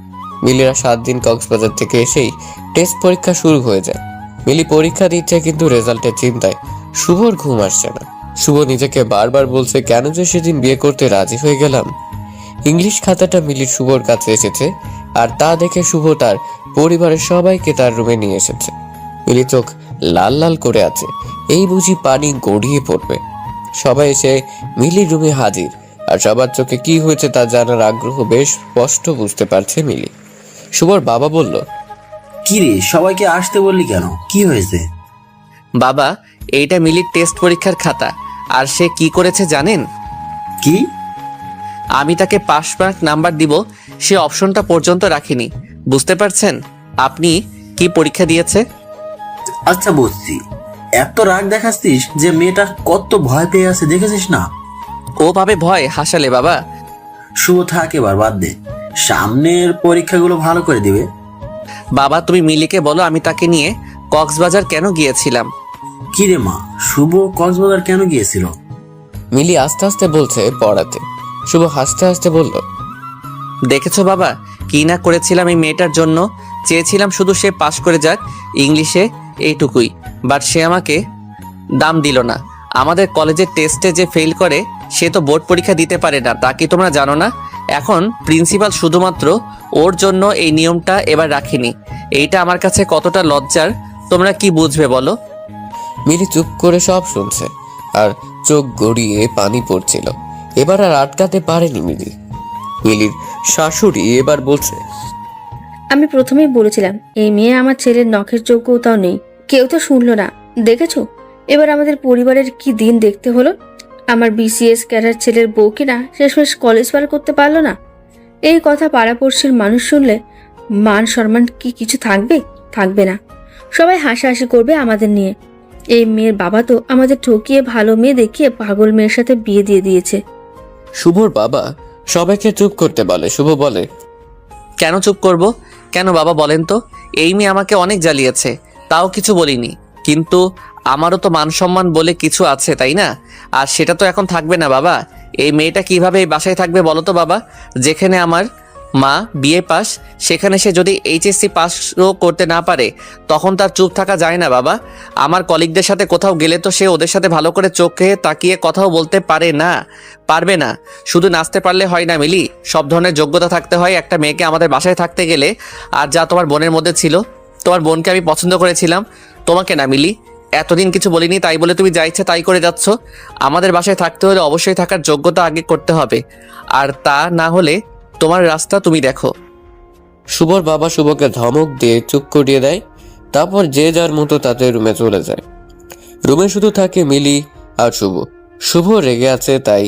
মিলিরা 7 দিন কক্সবাজার থেকে এসেই টেস্ট পরীক্ষা শুরু হয়ে যায়। মিলি পরীক্ষা দিচ্ছে, কিন্তু রেজাল্টের চিন্তায় শুভর ঘুম আসছে না। শুভ নিজেকে বারবার বলছে, কেন যে সেদিন বিয়ে করতে রাজি হয়ে গেলাম। ইংলিশ খাতাটা মিলির শুভর কাছে এসেছে, আর তা দেখে শুভ তার পরিবারের সবাইকে তার রুমে নিয়ে এসেছে। মিলি চোখ লাল লাল করে আছে, এই বুঝি পানি গড়িয়ে পড়বে। সবাই এসে মিলির রুমে হাজির, আর সবার চোখে কি হয়েছে তা জানার আগ্রহ বেশ স্পষ্ট বুঝতে পারছে মিলি। শুভর বাবা বলল, কি রে, সবাইকে আসতে বললি কেন, কি হয়েছে? বাবা, এইটা মিলির টেস্ট পরীক্ষার খাতা, আর সে কি করেছে জানেন? কি? আমি তাকে পাস মার্ক নাম্বার দিব, সে অপশনটা পর্যন্ত রাখিনি। বুঝতে পারছেন আপনি কি পরীক্ষা দিয়েছে? আচ্ছা বুঝছি, এত রাগ দেখাচ্ছিস যে মেয়েটা কত ভয় পেয়ে আছে, দেখেছিস না? ও ভাবে ভয় হাসালে বাবা। শুভ থাক, এবার বাদ দে, সামনের পরীক্ষাগুলো ভালো করে দিবে। বাবা তুমি মিলিকে বলো আমি তাকে নিয়ে কক্সবাজার কেন গিয়েছিলাম। কি রে মা, শুভ কক্সবাজার কেন গিয়েছিল? মিলি আস্তে আস্তে বলছে পড়াতে। শুভ হাসতে হাসতে বলল, দেখেছো বাবা, কি না করেছিলাম এই মেয়েটার জন্য। চেয়েছিলাম শুধু সে পাশ করে যাক ইংলিশে, এইটুকুই। বাট সে আমাকে দাম দিল না। আমাদের কলেজের টেস্টে যে ফেল করে সে তো বোর্ড পরীক্ষা দিতে পারে না, তা কি তোমরা জানো না? এখন প্রিন্সিপাল শুধুমাত্র ওর জন্য এই নিয়মটা এবার রাখিনি। এইটা আমার কাছে কতটা লজ্জার তোমরা কি বুঝবে বলো? মিলি চুপ করে সব শুনছে, আর চোখ গড়িয়ে পানি পড়ছিল। এবার আর আটকাতে পারেনি মিলি। মিলির শাশুড়ি এবার বলছে, আমি প্রথমেই বলেছিলাম এই মেয়ে আমার ছেলের নখের যোগ্যতাও নেই, কেউ তো শুনলো না। দেখেছো এবার আমাদের পরিবারের কি দিন দেখতে হলো। আমার বিসিএস ক্যাডার ছেলের বউ কিনা শেষমেশ কলেজ পার করতে পারলো না। এই কথা পাড়াপড়শির মানুষ শুনলে মান সম্মান কি কিছু থাকবে? থাকবে না। সবাই হাসাহাসি করবে আমাদের নিয়ে। এই মেয়ের বাবা তো আমাদের ঠকিয়ে ভালো মেয়ে দেখিয়ে পাগল মেয়ের সাথে বিয়ে দিয়ে দিয়েছে। শুভর বাবা সবাইকে চুপ করতে বলে। শুভ বলে, কেন চুপ করব? কেন বাবা বলেন তো? এই মেয়ে আমাকে অনেক জ্বালিয়েছে, তাও কিছু বলিনি। কিন্তু আমারও তো মান সম্মান বলে কিছু আছে, তাই না? আর সেটা তো এখন থাকবে না বাবা। এই মেয়েটা কিভাবে এই বাসায় থাকবে বলো তো বাবা? যেখানে আমার মা বিএ পাস, সেখানে সে যদি এইচএসসি পাসও করতে না পারে, তখন তার চুপ থাকা যায় না বাবা। আমার কলিগদের সাথে কোথাও গেলে তো সে ওদের সাথে ভালো করে চোখে তাকিয়ে কথাও বলতে পারে না, পারবে না। শুধু নাচতে পারলে হয় না মিলি, সব ধরনের যোগ্যতা থাকতে হয় একটা মেয়েকে আমাদের বাসায় থাকতে গেলে। আর যা তোমার বোনের মধ্যে ছিল, তোমার বোনকে আমি পছন্দ করেছিলাম, তোমাকে না মিলি। এতদিন কিছু বলিনি তাই বলে তুমি যা ইচ্ছে তাই করে যাচ্ছ। আমাদের বাসায় থাকতে হলে অবশ্যই থাকার যোগ্যতা আগে করতে হবে, আর তা না হলে তোমার রাস্তা তুমি দেখো। শুভর বাবা শুভকে ধমক দিয়ে চুপ করিয়ে দেয়। তারপর যে যার মতো তাদের রুমে চলে যায়। রুমে শুধু থাকে মিলি আর শুভ। শুভ রেগে আছে, তাই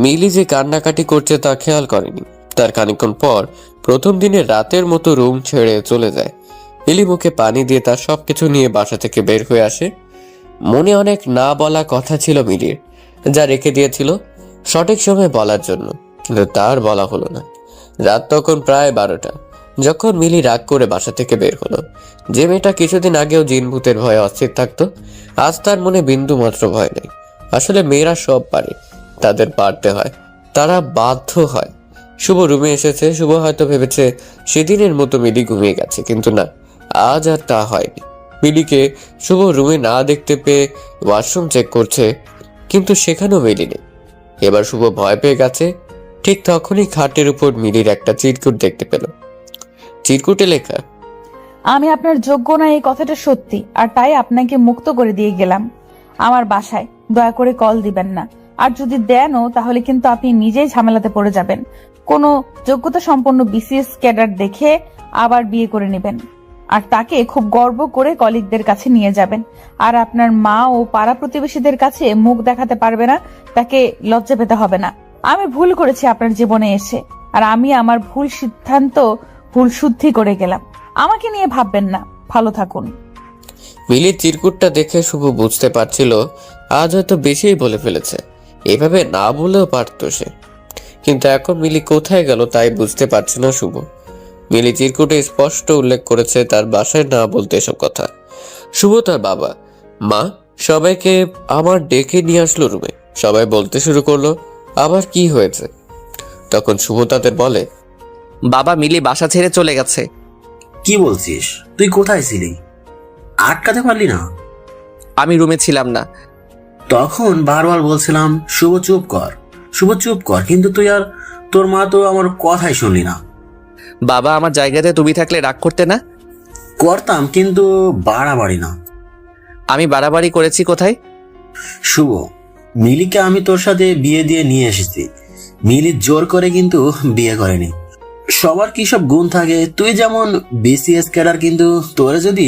মিলি যে কান্নাকাটি করছে তা খেয়াল করেনি। তার খানিকক্ষণ পর প্রথম দিনে রাতের মতো রুম ছেড়ে চলে যায়। মিলি মুখে পানি দিয়ে তার সবকিছু নিয়ে বাসা থেকে বের হয়ে আসে। মনে অনেক না বলা কথা ছিল মিলির, যা রেখে দিয়েছিল সঠিক সময় বলার জন্য, কিন্তু তার বলা হলো না। রাত তখন প্রায় 12টা যখন মিলি রাগ করে বাসা থেকে বের হলো। যে মেয়েটা কিছুদিন আগেও জিন ভূতের ভয়ে অস্থির থাকতো, আজ তার মনে বিন্দু মাত্র ভয় নেই। আসলে মেয়েরা সব পারে, তাদের পারতে হয়, তারা বাধ্য হয়। শুভ রুমে এসেছে। শুভ হয়তো ভেবেছে সেদিনের মতো মিলি ঘুমিয়ে গেছে, কিন্তু না, আজ আর তা হয়নি। মিলিকে শুভ রুমে না দেখতে পেয়ে ওয়াশরুম চেক করছে, কিন্তু সেখানেও মিলি নেই। এবার শুভ ভয় পেয়ে গেছে। ঠিক তখনই খাটের উপর মিলির একটা চিরকুট দেখতে পেল। চিরকুটে লেখা, আমি আপনার যোগ্য না এই কথাটা সত্যি, আর তাই আপনাকে মুক্ত করে দিয়ে গেলাম আমার বাসায়। দয়া করে কল দিবেন না, আর যদি দেনও তাহলে কিন্তু আপনি নিজেই ঝামেলাতে পড়ে যাবেন। কোনো যোগ্যতা সম্পন্ন বিসিএস ক্যাডার দেখে আবার বিয়ে করে নেবেন, আর তাকে খুব গর্ব করে কলিগদের কাছে নিয়ে যাবেন। আর আপনার মা ও পাড়া প্রতিবেশীদের কাছে মুখ দেখাতে পারবে না, তাকে লজ্জা পেতে হবে না। আমি ভুল করেছি আপনার জীবনে এসে, আর আমি আমার ভুল সিদ্ধান্ত ভুল শুদ্ধি করে গেলাম। আমাকে নিয়ে ভাববেন না, ভালো থাকুন। মিলির চিরকুটটা দেখে শুভ বুঝতে পারছিল আজ হয়তো বেশিই বলে ফেলেছে। এভাবে না বলেও পারতো সে, কিন্তু এখন মিলি কোথায় গেল তাই বুঝতে পারছে না শুভ। মিলি চিরকুটে স্পষ্ট উল্লেখ করেছে তার বাসায় না বলতে এসব কথা। শুভ তার বাবা মা সবাইকে আমার ডেকে নিয়ে আসলো রুমে। সবাই বলতে শুরু করলো আবার কি হয়েছে। তখন শুভ তাদের বলে, বাবা মিলি বাসা ছেড়ে চলে গেছে। কি বলছিস? তুই কোথায় ছিলি? আটকাতে পারলি না? আমি রুমে ছিলাম না। তখন বারবার বলছিলাম শুভ চুপ কর, শুভ চুপ কর, কিন্তু তুই আর তোর মা তো আমার কথাই শুনলি না। বাবা আমার জায়গাতে তুমি থাকলে রাগ করতে না? করতাম, কিন্তু বাড়াবাড়ি না। আমি বাড়াবাড়ি করেছি কোথায়? শুভ, মিলিকে আমি তোর সাথে বিয়ে দিয়ে নিয়ে এসেছি। মিলি জোর করে কিন্তু বিয়ে করেনি। সবার কি সব গুণ থাকে? তুই যেমন বিসিএস ক্যাডার, কিন্তু তোরে যদি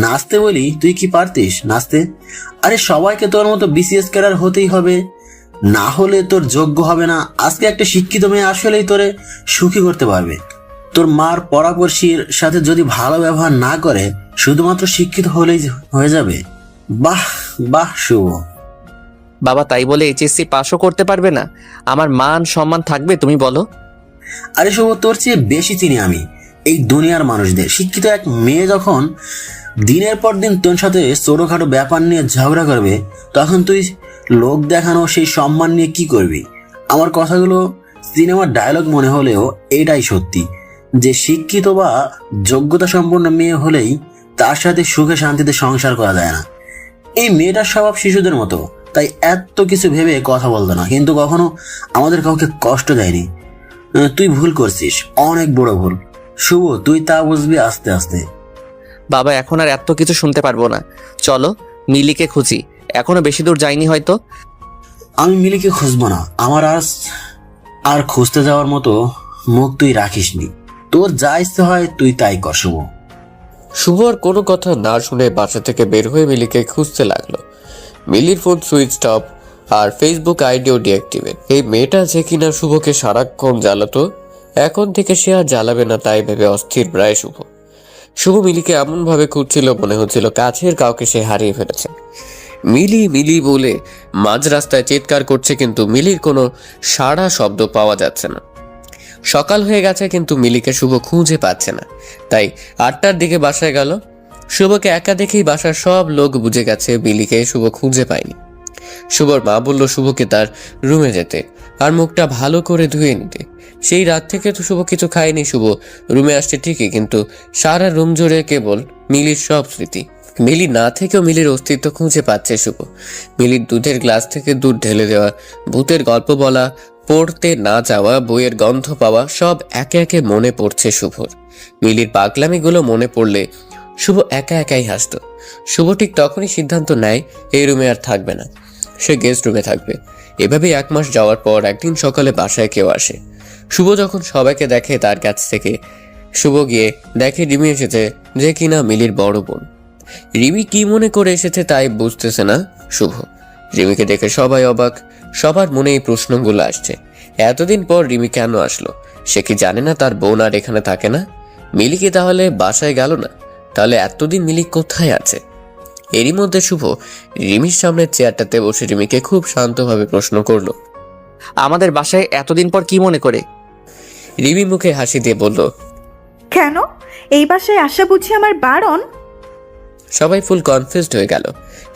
নাচতে বলি তুই কি পারতিস নাচতে? আরে সবাইকে তোর মতো বিসিএস ক্যাডার হতেই হবে, না হলে তোর যোগ্য হবে না। আজকে একটা শিক্ষিত মেয়ে আসলেই তোরে সুখী করতে পারবে। তোর মার পরামর্শীর সাথে যদি ভালো ব্যবহার না করে, শুধুমাত্র শিক্ষিত হলেই হয়ে যাবে। বাহ বাহ শুভ। বাবা তাই বলে এইচএসসি পাসও করতে পারবে না? আমার মান সম্মান থাকবে তুমি বলো? আরে শুভ, তোর চেয়ে বেশি চিনি আমি এই দুনিয়ার মানুষদের। শিক্ষিত এক মেয়ে যখন দিনের পর দিন তোর সাথে ছোটখাটো ব্যাপার নিয়ে ঝগড়া করবে, তখন তুই লোক দেখানো সেই সম্মান নিয়ে কি করবি? আমার কথাগুলো সিনেমার ডায়লগ মনে হলেও এটাই সত্যি, যে শিক্ষিত বা যোগ্যতা সম্পন্ন মেয়ে হলেই তার সাথে সুখে শান্তিতে সংসার করা যায় না। এই মেয়েটার স্বভাব শিশুদের মতো, তাই এত কিছু ভেবে কথা বলতো না, কিন্তু কখনো আমাদের কাউকে কষ্ট দেয়নি। তুই ভুল করছিস, অনেক বড় ভুল। শুভ, তুই তা বুঝবি আস্তে আস্তে। বাবা এখন আর এত কিছু শুনতে পারবো না, চলো মিলিকে খুঁজি। এখনো বেশি দূর যাইনি হয়তো। আমি মিলিকে খুঁজবো না। আমার আর খুঁজতে যাওয়ার মতো মুখ তুই রাখিসনি। তোর যা ইচ্ছে হয় তুই তাই কর শুভ। শুভ আর কোনো কথা না শুনে বাসা থেকে বের হয়ে মিলিকে খুঁজতে লাগলো। মিলির ফোন সুইচ অফ আর ফেসবুক আইডিও ডিঅ্যাক্টিভেট। এই মেয়েটা যে কিনা শুভকে সারাক্ষণ জ্বালাতো, এখন থেকে সে আর জ্বালাবে না, তাই ভেবে অস্থির প্রায় শুভ। শুভ মিলিকে এমন ভাবে খুঁজছিল মনে হচ্ছিল কাছের কাউকে সে হারিয়ে ফেলেছে। মিলি মিলি বলে মাঝ রাস্তায় চিৎকার করছে, কিন্তু মিলির কোনো সাড়া শব্দ পাওয়া যাচ্ছে না। সকাল হয়ে গেছে কিন্তু মিলিকে শুভ খুঁজে পাচ্ছে না, তাই 8টার দিকে বাসায় গেল। শুভকে একা দেখেই বাসার সব লোক বুঝে গেছে মিলিকে শুভ খুঁজে পায়নি। শুভর মা বলল শুভকে তার রুমে যেতে আর মুখটা ভালো করে ধুয়ে নিতে। সেই রাত থেকে তো শুভ কিছু খায়নি। শুভ রুমে আসছে ঠিকই, কিন্তু সারা রুম জুড়ে কেবল মিলির সব স্মৃতি। মিলি না থেকেও মিলির অস্তিত্ব খুঁজে পাচ্ছে শুভ। মিলির দুধের গ্লাস থেকে দুধ ঢেলে দেওয়া, ভূতের গল্প বলা, পড়তে না যাওয়া, বইয়ের গন্ধ পাওয়া, সব একে একে মনে পড়ছে শুভর। মিলির পাগলামিগুলো মনে পড়লে শুভ একা একাই হাসত। শুভ ঠিক তখনই সিদ্ধান্ত নেয় এই রুমে আর থাকবে না, সে গেস্ট রুমে থাকবে। এভাবে 1 মাস যাওয়ার পর একদিন সকালে বাসায় কেউ আসে। শুভ যখন সবাইকে দেখে তার কাছ থেকে শুভ গিয়ে দেখে রিমি এসেছে, যে কিনা মিলির বড় বোন। রিমি কি মনে করে এসেছে তাই বুঝতেছে না শুভ। রিমিকে দেখে সবাই অবাক, সবার মনে এই প্রশ্নগুলো আসছে। এতদিন পর রিমি কেন আসলো? সে কি জানে না তার বোন আর এখানে থাকে না? মিলি কি তাহলে বাসায় গেল না? তাহলে এতদিন মিলি কোথায় আছে? এরই মধ্যে শুভ রিমির সামনের চেয়ারটাতে বসে রিমিকে খুব শান্তভাবে প্রশ্ন করলো, আমাদের বাসায় এতদিন পর কি মনে করে? রিমি মুখে হাসি দিয়ে বলল, কেন এই বাসায় আসা বুঝি আমার বারণ? সবাই ফুল কনফিউজড হয়ে গেল।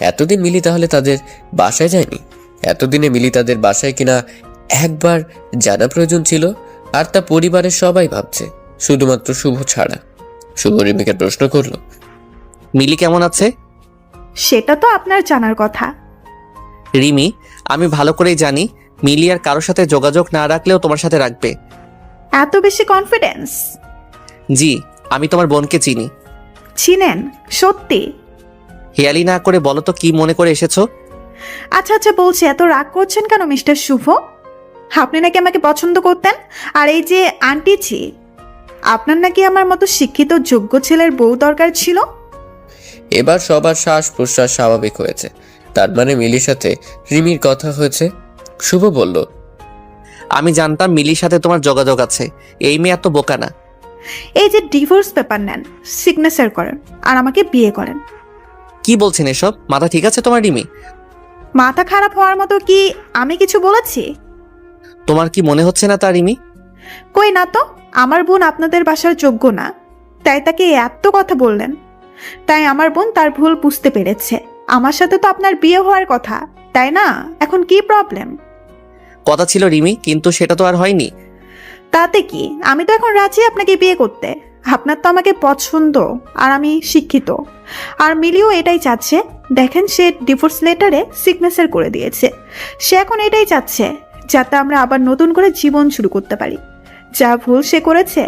এতদিন মিলি তাহলে তাদের বাসায় যায়নি? এতদিনে মিলি তাদের বাসায় কিনা একবার জানা প্রয়োজন ছিল, আর তা পরিবারের সবাই ভাবছে, শুধুমাত্র শুভ ছাড়া। শুভ রিমিকে প্রশ্ন করলো, মিলি কেমন আছে? সেটা তো আপনার জানার কথা। রিমি, আমি ভালো করেই জানি মিলি আর কারোর সাথে যোগাযোগ না রাখলেও তোমার সাথে রাখবে। এত বেশি কনফিডেন্স? জি, আমি তোমার বোনকে চিনি। চিনেন? সত্যি? হেয়ালি না করে বলো তো কি মনে করে এসেছো? আচ্ছা আচ্ছা বলছি, এত রাগ করছেন কেন মিস্টার শুভ? আপনি নাকি আমাকে পছন্দ করতেন, আর এই যে আন্টি জি, আপনার নাকি আমার মতো শিক্ষিত যোগ্য ছেলের বউ দরকার ছিল। এবার সবার শ্বাস প্রশ্বাস স্বাভাবিক হয়েছে। তার মানে মিলির সাথে রিমির কথা হয়েছে। শুভ বলল, আমি জানতাম মিলির সাথে তোমার যোগাযোগ আছে, এই মেয়ে এত বোকা না। এই যে ডিভোর্স পেপার নেন, সিগনেচার করেন, আর আমাকে বিয়ে করেন। কি বলছেন এসব? মাথা ঠিক আছে তোমার রিমি? মাথা খারাপ হওয়ার মতো কি আমি কিছু বলেছি? তোমার কি মনে হচ্ছে না তা রিমি? কই না তো, আমার বোন আপনাদের বাসার যোগ্য না, তাই তাকে এত কথা বললেন। তাই আমার বোন তার ভুল বুঝতে পেরেছে। আমার সাথে তো আপনার বিয়ে হওয়ার কথা, তাই না? এখন কি প্রবলেম? কথা ছিল রিমি, কিন্তু সেটা তো আর হয়নি। তাতে কি, আমি তো এখন রাজি আপনাকে বিয়ে করতে। আপনার তো আমাকে পছন্দ, আর আমি শিক্ষিত, আর মিলিও এটাই চাচ্ছে। দেখেন, সে ডিভোর্স লেটারে সিগনেচার করে দিয়েছে। সে এখন এটাই চাচ্ছে যাতে আমরা আবার নতুন করে জীবন শুরু করতে পারি। যা ভুল সে করেছে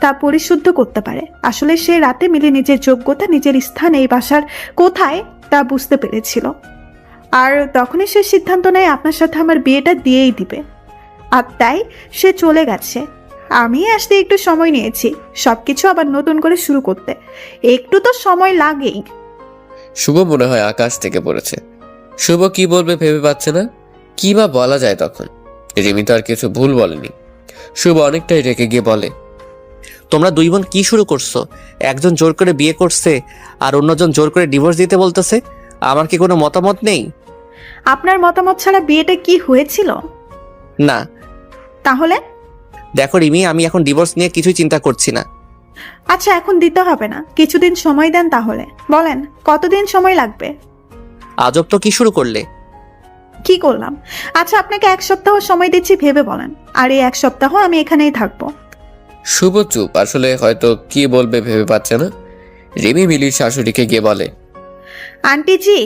তা পরিশুদ্ধ করতে পারে। আসলে সে রাতে মিলি নিজের যোগ্যতা, নিজের স্থান এই বাসার কোথায় তা বুঝতে পেরেছিল, আর তখনই সে সিদ্ধান্ত নেয় আপনার সাথে আমার বিয়েটা দিয়েই দিবে। আর তাই সে চলে গেছে। আমি আসতে একটু সময় নিয়েছি সবকিছু আবার নতুন করে শুরু করতে। একটু তো সময় লাগেই। শুভ মনে হয় আকাশ থেকে পড়েছে। শুভ কি বলবে ভেবে পাচ্ছে না, কি বা বলা যায় তখন। রিমি তো আর কিছু ভুল বলেনি। শুভ অনেকটাই রেগে গিয়ে বলে, তোমরা দুই বোন কি শুরু করছো? একজন জোর করে বিয়ে করছে আর অন্যজন জোর করে ডিভোর্স দিতে বলতেছে। আমার কি কোনো মতামত নেই? আপনার মতামত ছাড়া বিয়েটা কি হয়েছিল? না। তাহলে? দেখো রিমি, আমি এখন ডিভোর্স নিয়ে কিছুই চিন্তা করছি না। আচ্ছা, এখন দিতে হবে না, কিছুদিন সময় দেন। তাহলে বলেন কতদিন সময় লাগবে? আজব তো, কি শুরু করলে? কি করলাম? আচ্ছা, আপনাকে 1 সপ্তাহ সময় দিচ্ছি, ভেবে বলেন। আর এই 1 সপ্তাহ আমি এখানেই থাকবো। শুভ চুপ, আসলে হয়তো কি বলবে ভেবে পাচ্ছে না। রিমি মিলির শাশুড়িকে গিয়ে বলে, আন্টি জি,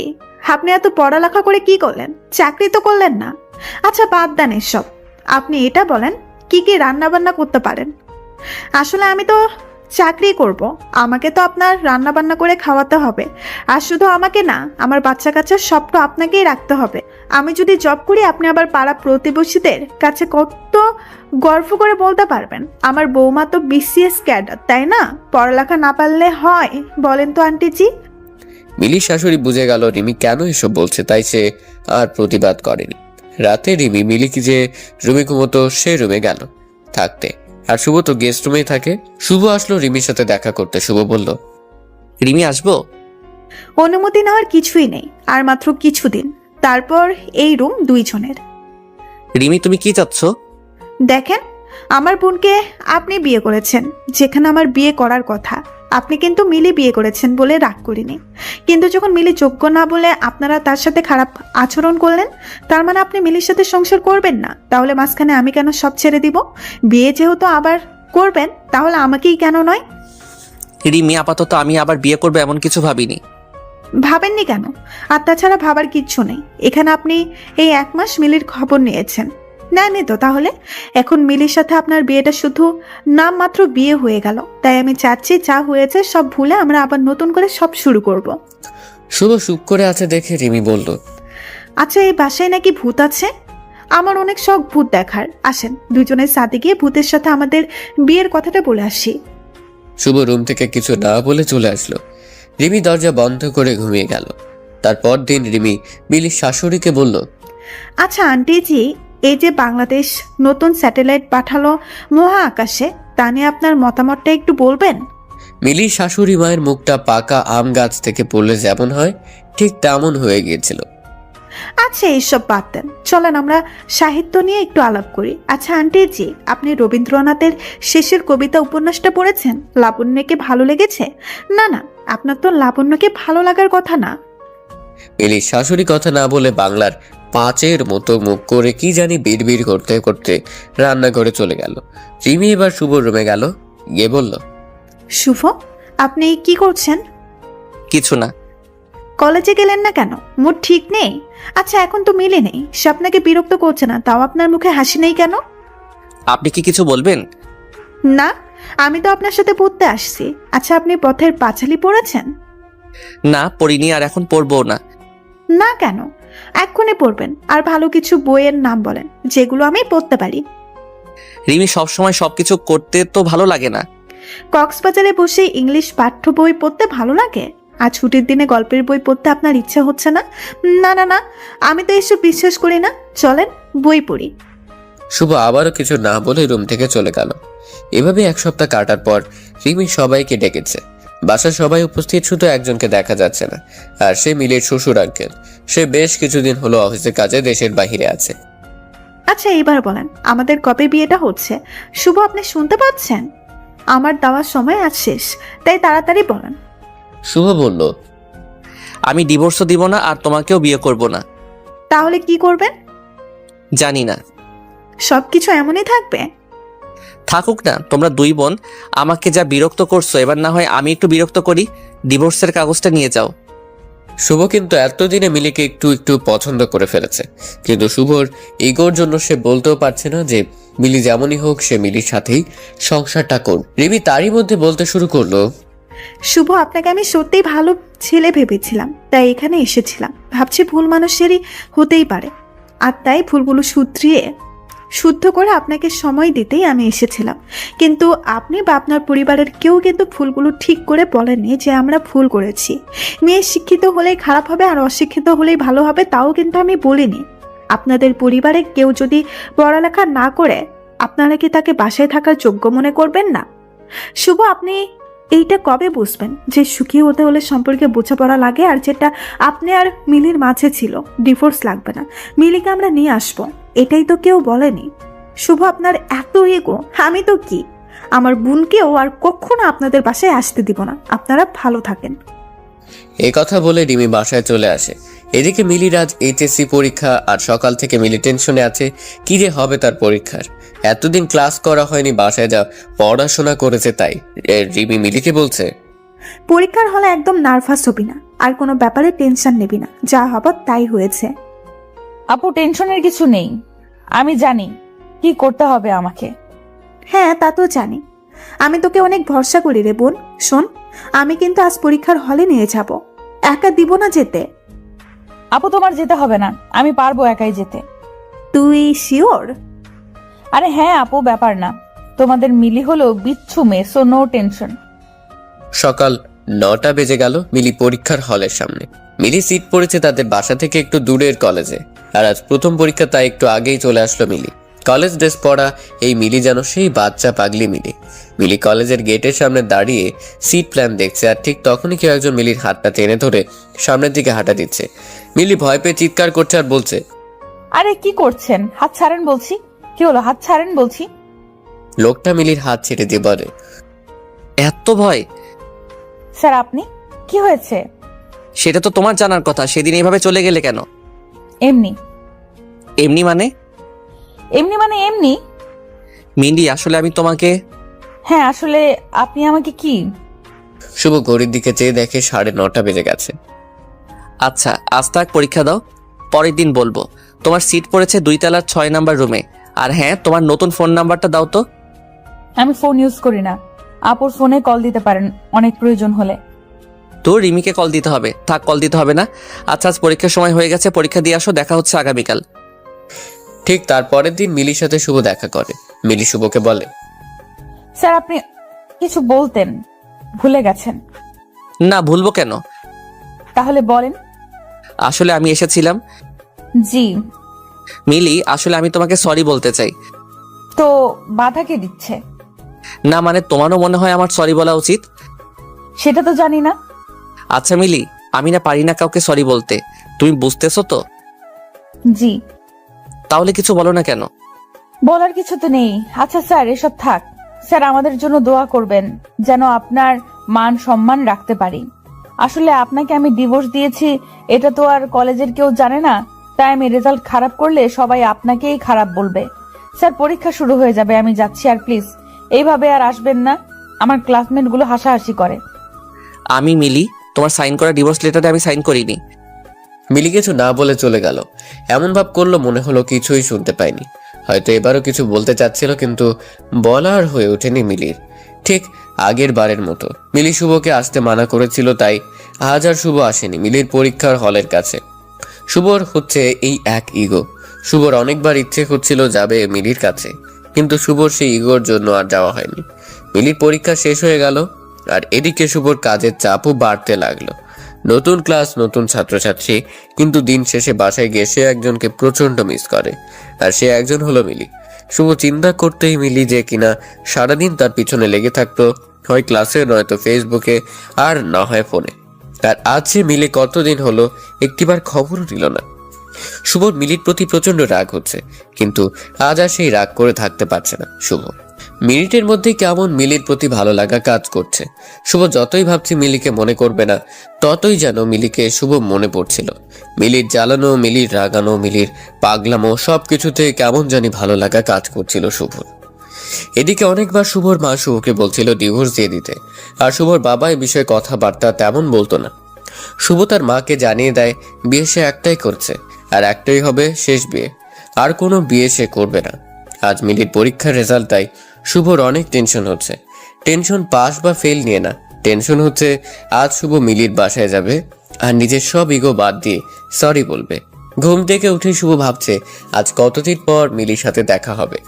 আপনি এত পড়ালেখা করে কি করলেন? চাকরি তো করলেন না। আচ্ছা, বাদ দেন এসব। আপনি এটা বলেন কি কি রান্না বান্না করতে পারেন? আসলে আমি তো চাকরি করব, আমাকে তো আপনার রান্না বান্না করে খাওয়াতে হবে। আর শুধু আমাকে না, আমার বাচ্চা কাচ্চা সবটা আপনাকেই রাখতে হবে। আমি যদি জব করি, আপনি আবার পাড়া প্রতিবেশীদের কাছে কত গর্ব করে বলতে পারবেন আমার বৌমা তো BCS ক্যাডার, তাই না? পড়ালেখা না পারলে হয় বলেন তো আন্টি জি? মিলির শাশুড়ি বুঝে গেল রিমি কেন এসব বলছে, তাই সে আর প্রতিবাদ করেনি। রাতে রিমি মিলিকে যে রুমে ঘুমতো সে রুমে গেল থাকতে, আর শুভ তো গেস্ট রুমেই থাকে। শুভ আসলো রিমির সাথে দেখা করতে। শুভ বলল, রিমি আসবো? অনুমতি নেওয়ার কিছুই নেই, আর মাত্র কিছুদিন, তারপর এই রুম 2 জনের। রিমি, তুমি কি চাচ্ছ? দেখেন, আমার বোনকে আপনি বিয়ে করেছেন যেখানে আমার বিয়ে করার কথা। আপনি কিন্তু মিলি বিয়ে করেছেন বলে রাগ করিনি, কিন্তু যখন মিলি যোগ্য না বলে আপনারা তার সাথে খারাপ আচরণ করলেন, তার মানে আপনি মিলির সাথে সংসার করবেন না। তাহলে মাঝখানে আমি কেন সব ছেড়ে দিব? বিয়ে যেহেতু আবার করবেন, তাহলে আমাকেই কেন নয়? রিমি, আপাতত আমি আবার বিয়ে করবো এমন কিছু ভাবিনি। ভাবেননি কেন? আর তাছাড়া ভাবার কিচ্ছু নেই। এখানে আপনি এই 1 মাস মিলির খবর নিয়েছেন, নেননি তো? তাহলে এখন মিলির সাথে আপনার বিয়েটা শুধু নাম মাত্র বিয়ে হয়ে গেল। তাই আমি চাচ্ছি যা হয়েছে সব ভুলে আমরা আবার নতুন করে সব শুরু করব। শুভ চুপ করে আছে দেখে রিমি বলল, আচ্ছা, এই বাসায় নাকি ভূত আছে? আমার অনেক শখ ভূত দেখার। আসেন দুজনের সাথে গিয়ে ভূতের সাথে আমাদের বিয়ের কথাটা বলে আসি। শুভ রুম থেকে কিছু না বলে চলে আসলো। রিমি দরজা বন্ধ করে ঘুমিয়ে গেল। তারপর দিন রিমি মিলির শাশুড়িকে বলল, আচ্ছা আন্টিজি, এই যে বাংলাদেশ নতুন স্যাটেলাইট পাঠালো মহা আকাশে, তা নিয়ে আপনার মতামতটা একটু বলবেন? মিলির শাশুড়ি মায়ের মুখটা পাকা আম গাছ থেকে পড়লে যেমন হয় ঠিক তেমন হয়ে গিয়েছিল। আচ্ছা এইসব বাদ দেন, চলেন আমরা সাহিত্য নিয়ে একটু আলাপ করি। আচ্ছা আন্টিজি, আপনি রবীন্দ্রনাথের শেষের কবিতা উপন্যাসটা পড়েছেন? লাবণ্যকে ভালো লেগেছে? না না, আপনার তো লাবণ্যকে ভালো লাগার কথা না। মিলির শাশুড়ি কথা না বলে বাংলার 5-এর মতো মুখ করে কি জানি বিড়বিড় করতে করতে রান্নাঘরে চলে গেল। রিমি এবার শুভ রুমে গেল, গিয়ে বলল, শুভ, আপনি কি করছেন? কিছু না। কলেজে গেলেন না কেন? মুড ঠিক নেই? আচ্ছা এখন তো মিলে নেই, সে আপনাকে বিরক্ত করছে না, তাও আপনার মুখে হাসি নেই কেন? আপনি কি কিছু বলবেন? না, আমি তো আপনার সাথে পড়তে আসছি। আচ্ছা আপনি পথের পাঁচালী পড়েছেন? না, পড়িনি, আর এখন পড়বো না। না কেন? এক্ষুনি পড়বেন। আর ভালো কিছু বইয়ের নাম বলেন যেগুলো আমি পড়তে পারি। রিমি, সবসময় সবকিছু করতে তো ভালো লাগে না। কক্সবাজারে বসে ইংলিশ পাঠ্য বই পড়তে ভালো লাগে, আর ছুটির দিনে গল্পের বই পড়তে আপনার ইচ্ছা হচ্ছে না? না না না, আমি তো এসব বিশ্বাস করি না। চলেন বই পড়ি। শুভ আবারও কিছু না বলে রুম থেকে চলে গেল। এভাবে 1 সপ্তাহ কাটার পর রিমি সবাইকে ডেকেছে। বাসার সবাই উপস্থিত, শুধু একজনকে দেখা যাচ্ছে না, আর সে মিলির শ্বশুর আঙ্কেল। সে বেশ কিছুদিন হলো অফিসের কাজে দেশের বাইরে আছে। আচ্ছা এইবার বলেন, আমাদের কবে বিয়েটা হচ্ছে? শুভ, আপনি শুনতে পাচ্ছেন? আমার দেওয়ার সময় আজ শেষ, তাই তাড়াতাড়ি বলেন। শুভ বলল, আমি ডিভোর্সও দিব না, আর তোমাকেও বিয়ে করব না। তাহলে কি করবেন? জানি না। সবকিছু এমনই থাকবে? থাকুক না, তোমরা 2 বোন আমাকে যা বিরক্ত করছো, এবার না হয় আমি একটু বিরক্ত করি। ডিভোর্সের কাগজটা নিয়ে যাও। শুভ কিন্তু এতদিনে মিলিকে একটু একটু পছন্দ করে ফেলেছে, কিন্তু শুভর ইগোর জন্য সে বলতেও পারছে না যে মিলি যেমনই হোক সে মিলির সাথেই সংসারটা করবে। রিমি তারই মধ্যে বলতে শুরু করলো, শুভ, আপনাকে আমি সত্যিই ভালো ছেলে ভেবেছিলাম, তাই এখানে এসেছিলাম। ভাবছি ভুল মানুষেরই হতেই পারে, আর তাই ভুলগুলো শুদ্ধ করে আপনাকে সময় দিতেই আমি এসেছিলাম। কিন্তু আপনি বা আপনার পরিবারের কেউ কিন্তু ভুলগুলো ঠিক করে বলেননি যে আমরা ভুল করেছি। মেয়ে শিক্ষিত হলেই খারাপ হবে আর অশিক্ষিত হলেই ভালো হবে, তাও কিন্তু আমি বলিনি। আপনাদের পরিবারে কেউ যদি পড়ালেখা না করে, আপনারা কি তাকে বাসায় থাকার যোগ্য মনে করবেন না? শুভ, আপনি এইটা কবে বুঝবেন যে সুখী হতে হলে সম্পর্কে বোঝাপড়া লাগে, আর যেটা আপনি আর মিলির মাঝে ছিল, ডিভোর্স লাগবে না, মিলিকে আমরা নিয়ে আসবো, এটাই তো কেউ বলেনি। শুভ, আপনার এত ইগো, আমি তো কি, আমার বোনকেও আর কখনো আপনাদের বাসায় আসতে দিব না। আপনারা ভালো থাকেন। এই কথা বলে রিমি বাসায় চলে আসে। এদিকে মিলির আজ এইচএসসি পরীক্ষা, আর সকাল থেকে মিলি টেনশনে আছে কি যে হবে তার পরীক্ষার। এতদিন ক্লাস করা হয়নি, বাসায় যা পড়াশোনা করেছে তাই। রিমি মিলিকে বলছে, পরীক্ষার হলে একদম নার্ভাস হবি না, আর কোনো ব্যাপারে টেনশন নেবি না, যা হবার তাই হয়েছে। আপু টেনশনের কিছু নেই, আমি জানি কি করতে হবে আমাকে। হ্যাঁ তা তো জানি, আমি তোকে অনেক ভরসা করি রে বোন। শোন, আমি কিন্তু আজ পরীক্ষার হলে নিয়ে যাব, একা দিব না যেতে। আপু তোমার যেতে হবে না, আমি পারবো একাই যেতে। তুই শিওর? আরে হ্যাঁ আপু, ব্যাপার না, তোমাদের মিলি হলো বিচ্ছু মেয়ে, সো নো টেনশন। সকাল 9টা বেজে গেল। মিলি পরীক্ষার হলের সামনে। মিলি সিট পড়েছে তাদের বাসা থেকে একটু দূরের কলেজে, আর আজ প্রথম পরীক্ষা, তাই একটু আগেই চলে আসলো মিলি। কলেজ ড্রেস পরা এই মিলি যেন সেই বাচ্চা পাগলি মিলি। মিলি কলেজের গেটের সামনে দাঁড়িয়ে সিট প্ল্যান দেখছে, আর ঠিক তখনই কেউ একজন মিলির হাতটা টেনে ধরে সামনের দিকে হাঁটা দিচ্ছে। মিলি ভয় পেয়ে চিৎকার করছে আর বলছে, আরে কি করছেন? হাত ছাড়েন বলছি। কি হলো? হাত ছাড়েন বলছি। লোকটা মিলির হাত ছেড়ে দিয়ে বলে, এত ভয়? স্যার আপনি কি হয়েছে? সেটা তো তোমার জানার কথা। সেদিন এইভাবে চলে গেলে কেন? এমনি। এমনি মানে? এমনি মানে এমনি। মিলি, আসলে আমি তোমাকে... হ্যাঁ আসলে আপনি আমাকে কি? শুভ ঘড়ির দিকে চেয়ে দেখে 9:30 বেজে গেছে। আচ্ছা, আজ তাক পরীক্ষা দাও, পরের দিন বলবো। তোমার সিট পড়েছে 2 তলার 6 নাম্বার রুমে। আর হ্যাঁ, তোমার নতুন ফোন নাম্বারটা দাও তো। আমি ফোন ইউজ করি না। আপুর ফোনে কল দিতে পারেন অনেক প্রয়োজন হলে। তো রিমিকে কল দিতে হবে। থাক, কল দিতে হবে না। আচ্ছা, আজ পরীক্ষার সময় হয়ে গেছে, পরীক্ষা দিয়ে আসো। দেখা হচ্ছে আগামীকাল। ঠিক তার পরের দিন মিলির সাথে শুভ দেখা করে। মিলি শুভকে বলে, স্যার আপনি কিছু বলতেন, ভুলে গেছেন। না, ভুলবো কেন? তাহলে বলেন। আসলে আমি এসেছিলাম। জি। মিলি, আসলে আমি তোমাকে সরি বলতে চাই। তো বাধা কে দিচ্ছে? না মানে, তোমারও মনে হয় আমার সরি বলা উচিত? সেটা তো জানি না। আচ্ছা মিলি, আমি না পারি না কাউকে সরি বলতে, তুমি বুঝতেছো তো? জি। তাহলে কিছু বলো না কেন? বলার কিছু তো নেই। আচ্ছা স্যার, এসব থাক। স্যার আমাদের জন্য দোয়া করবেন যেন আপনার মান সম্মান রাখতে পারি। আসলে আপনাকে আমি ডিভোর্স দিয়েছি, এটা তো আর কলেজের কেউ জানে না। তাই আমি রেজাল্ট খারাপ করলে সবাই আপনাকেই খারাপ বলবে। স্যার পরীক্ষা শুরু হয়ে যাবে, আমি যাচ্ছি। আর প্লিজ এইভাবে আর আসবেন না, আমার ক্লাসমেট গুলো হাসাহাসি করে। আমি মিলি, তোমার সাইন করা ডিভোর্স লেটারে আমি সাইন করিনি। মিলি কিছু না বলে চলে গেল। এমন ভাব করলো মনে হলো কিছুই শুনতে পায়নি। হয়তো এবারও কিছু বলতে চাচ্ছিল, কিন্তু বলার হয়ে ওঠেনি মিলির। ঠিক আগের বারের মতো মিলি শুভকে আসতে মানা করেছিল, তাই আজ আর শুভ আসেনি মিলির পরীক্ষার হলের কাছে। শুভর হচ্ছে এই এক ইগো। শুভর অনেকবার ইচ্ছে হচ্ছিল যাবে মিলির কাছে, কিন্তু শুভর সেই ইগোর জন্য আর যাওয়া হয়নি। মিলির পরীক্ষা শেষ হয়ে গেল, আর এদিকে শুভর কাজের চাপও বাড়তে লাগলো। নতুন ক্লাস, নতুন ছাত্রছাত্রী, কিন্তু দিন শেষে বাসায় গিয়ে সে একজনকে প্রচন্ড মিস করে, আর সে একজন হলো মিলি। শুভ চিন্তা করতেই মিলি যে কিনা সারাদিন তার পিছনে লেগে থাকতো, হয় ক্লাসে নয়তো ফেসবুকে, আর না হয় ফোনে। আর আজ সে মিলি কতদিন হলো একটিবার খবরও নিল না। শুভর মিলির প্রতি প্রচন্ড রাগ হচ্ছে, কিন্তু আজ আর সেই রাগ করে থাকতে পারছে না শুভ। মিনিটের মধ্যে কেমন মিলির প্রতি ভালো লাগা কাজ করছে। শুভ যতই ভাবছে মিলিকে মনে করবে না, ততই যেন মিলিকে শুভ মনে পড়ছিল। মিলির জ্বালানো, মিলির রাগানো, মিলির পাগলামো, সবকিছুতে কেমন জানি ভালো লাগা কাজ করছিল শুভর। এদিকে অনেকবার শুভর মা শুভকে বলছিল ডিভোর্স দিয়ে দিতে, আর শুভর বাবা এ বিষয়ে কথাবার্তা তেমন বলতো না। শুভ তার মাকে জানিয়ে দেয় বিয়ে সে একটাই করছে, আর একটাই হবে শেষ বিয়ে, আর কোনো বিয়ে সে করবে না। আজ মিলির পরীক্ষার রেজাল্ট, তাই শুভর অনেক টেনশন হচ্ছে। টেনশন পাস বা ফেল নিয়ে না, টেনশন হচ্ছে আজ শুভ মিলির বাসায় যাবে আর নিজের সব ইগো বাদ দিয়ে সরি বলবে। ঘুম থেকে উঠে শুভ ভাবছে আজ কতদিন পর মিলির সাথে দেখা হবে।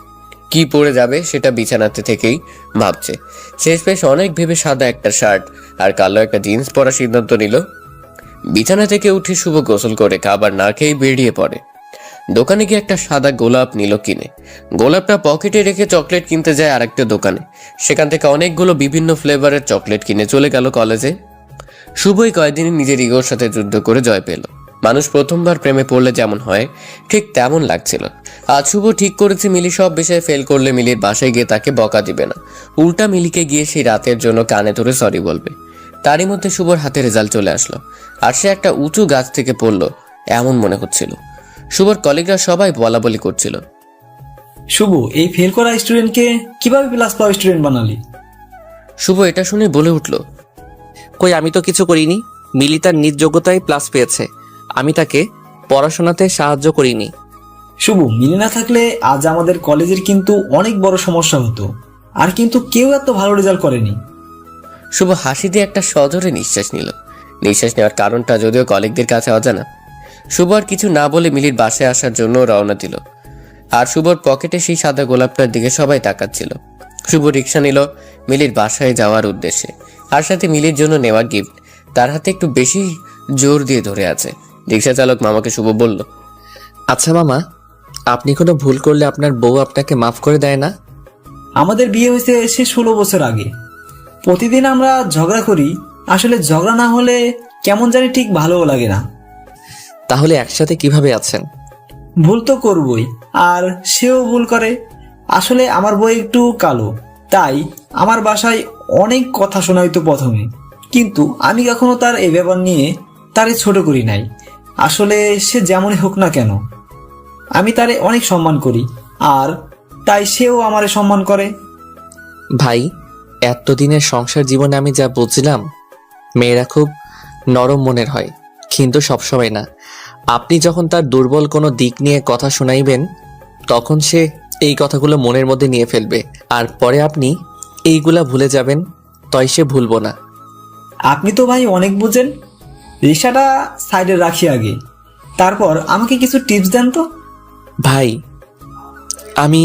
কি পরে যাবে সেটা বিছানাতে থেকেই ভাবছে। শেষমেশ অনেক ভেবে সাদা একটা শার্ট আর কালো একটা জিন্স পরার সিদ্ধান্ত নিল। বিছানা থেকে উঠে শুভ গোসল করে খাবার না খেয়ে বেরিয়ে পড়ে। দোকানে গিয়ে একটা সাদা গোলাপ নিল কিনে। গোলাপটা পকেটে রেখে চকলেট কিনতে যায় আরেকটা দোকানে। সেখান থেকে অনেকগুলো বিভিন্ন ফ্লেভারের চকলেট কিনে চলে গেল কলেজে। শুভই কয়েকদিনে নিজের ইগোর সাথে যুদ্ধ করে জয় পেল। মানুষ প্রথমবার প্রেমে পড়লে যেমন হয় ঠিক তেমন লাগছিল। আজ শুভ ঠিক করেছে মিলি সব বিষয়ে ফেল করলে মিলির বাসায় গিয়ে তাকে বকা দিবে না, উল্টা মিলিকে গিয়ে সেই রাতের জন্য কানে ধরে সরি বলবে। তারই মধ্যে শুভর হাতে রেজাল্ট চলে আসলো, আর সে একটা উঁচু গাছ থেকে পড়লো এমন মনে হচ্ছিল। শুভর কলিগরা সবাই বলাবলি করছিল, শুভ এই ফেল করা স্টুডেন্টকে কিভাবে প্লাস পাওয়া স্টুডেন্ট বানালি? শুভ এটা শুনে বলে উঠল, কই, আমি তো কিছু করিনি। মিলি তার নিজ যোগ্যতায় প্লাস পেয়েছে, আমি তাকে পড়াশোনাতে সাহায্য করিনি। শুভ মিলে না থাকলে আজ আমাদের কলেজের কিন্তু অনেক বড় সমস্যা হতো, আর কিন্তু কেউ এত ভালো রেজাল্ট করেনি। শুভ হাসি দিয়ে একটা সজোরে নিঃশ্বাস নিল। নিঃশ্বাস নেওয়ার কারণটা যদিও কলিগদের কাছে অজানা। শুভ আর কিছু না বলে মিলির বাসায় আসার জন্য রওনা দিল, আর শুভর পকেটে সেই সাদা গোলাপটার দিকে সবাই তাকাচ্ছিল। শুভ রিক্সা নিল মিলির বাসায় যাওয়ার উদ্দেশ্যে, আর সাথে মিলির জন্য নেওয়া গিফট তার হাতে একটু বেশি জোর দিয়ে ধরে আছে। রিক্সা চালক মামাকে শুভ বলল, আচ্ছা মামা, আপনি কোনো ভুল করলে আপনার বউ আপনাকে মাফ করে দেয় না? আমাদের বিয়ে হয়েছে সে 16 বছর আগে। প্রতিদিন আমরা ঝগড়া করি, আসলে ঝগড়া না হলে কেমন জানি ঠিক ভালোও লাগে না। তাহলে একসাথে কিভাবে আছেন? ভুল তো করবই, আর সেও ভুল করে। আসলে আমার বউ একটু কালো, তাই আমার বাসায় অনেক কথা শোনাইতো প্রথমে, কিন্তু আমি কখনো তার এই ব্যাপার নিয়ে তারে ছোট করি নাই। আসলে সে যেমনই হোক না কেন, আমি তারে অনেক সম্মান করি, আর তাই সেও আমারে সম্মান করে। ভাই, এতদিনের সংসার জীবনে আমি যা বুঝলাম, মেয়েরা খুব নরম মনের হয়, কিন্তু সবসময় না। আপনি যখন তার দুর্বল কোনো দিক নিয়ে কথা শোনাইবেন, তখন সে এই কথাগুলো মনের মধ্যে নিয়ে ফেলবে, আর পরে আপনি এইগুলা ভুলে যাবেন, তাই সে ভুলবো না। আপনি তো ভাই অনেক বুঝেন। রিক্সাটা সাইডে রাখি আগে, তারপর আমাকে কিছু টিপস দেন তো। ভাই, আমি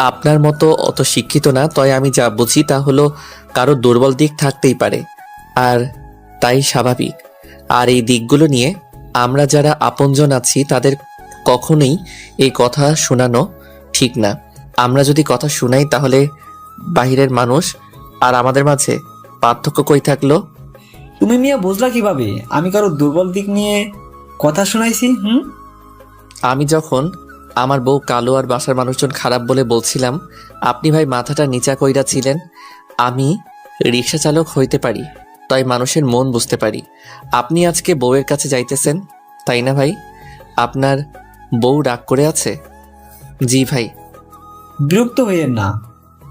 আপনার মতো অত শিক্ষিত না, তাই আমি যা বুঝি তা হলো কারো দুর্বল দিক থাকতেই পারে, আর তাই স্বাভাবিক। আর এই দিকগুলো নিয়ে আমরা যারা আপনজন আছি তাদের কখনোই এই কথা শোনানো ঠিক না। আমরা যদি কথা শুনাই তাহলে বাহিরের মানুষ আর আমাদের মাঝে পার্থক্য কই থাকলো? তুমি মিয়া বুঝলা কিভাবে আমি কারো দুর্বল দিক নিয়ে কথা শোনাইছি? আমি যখন আমার বউ কালো আর বাসার মানুষজন খারাপ বলে বলছিলাম, আপনি ভাই মাথাটা নিচা কইরা ছিলেন। আমি রিক্সা চালক হইতে পারি, তাই মানুষের মন বুঝতে পারি। আপনি আজকে বউয়ের কাছে যাইতেছেন, তাই না ভাই? আপনার বউ রাগ করে আছে? জি ভাই। বিরক্ত হইয়েন না,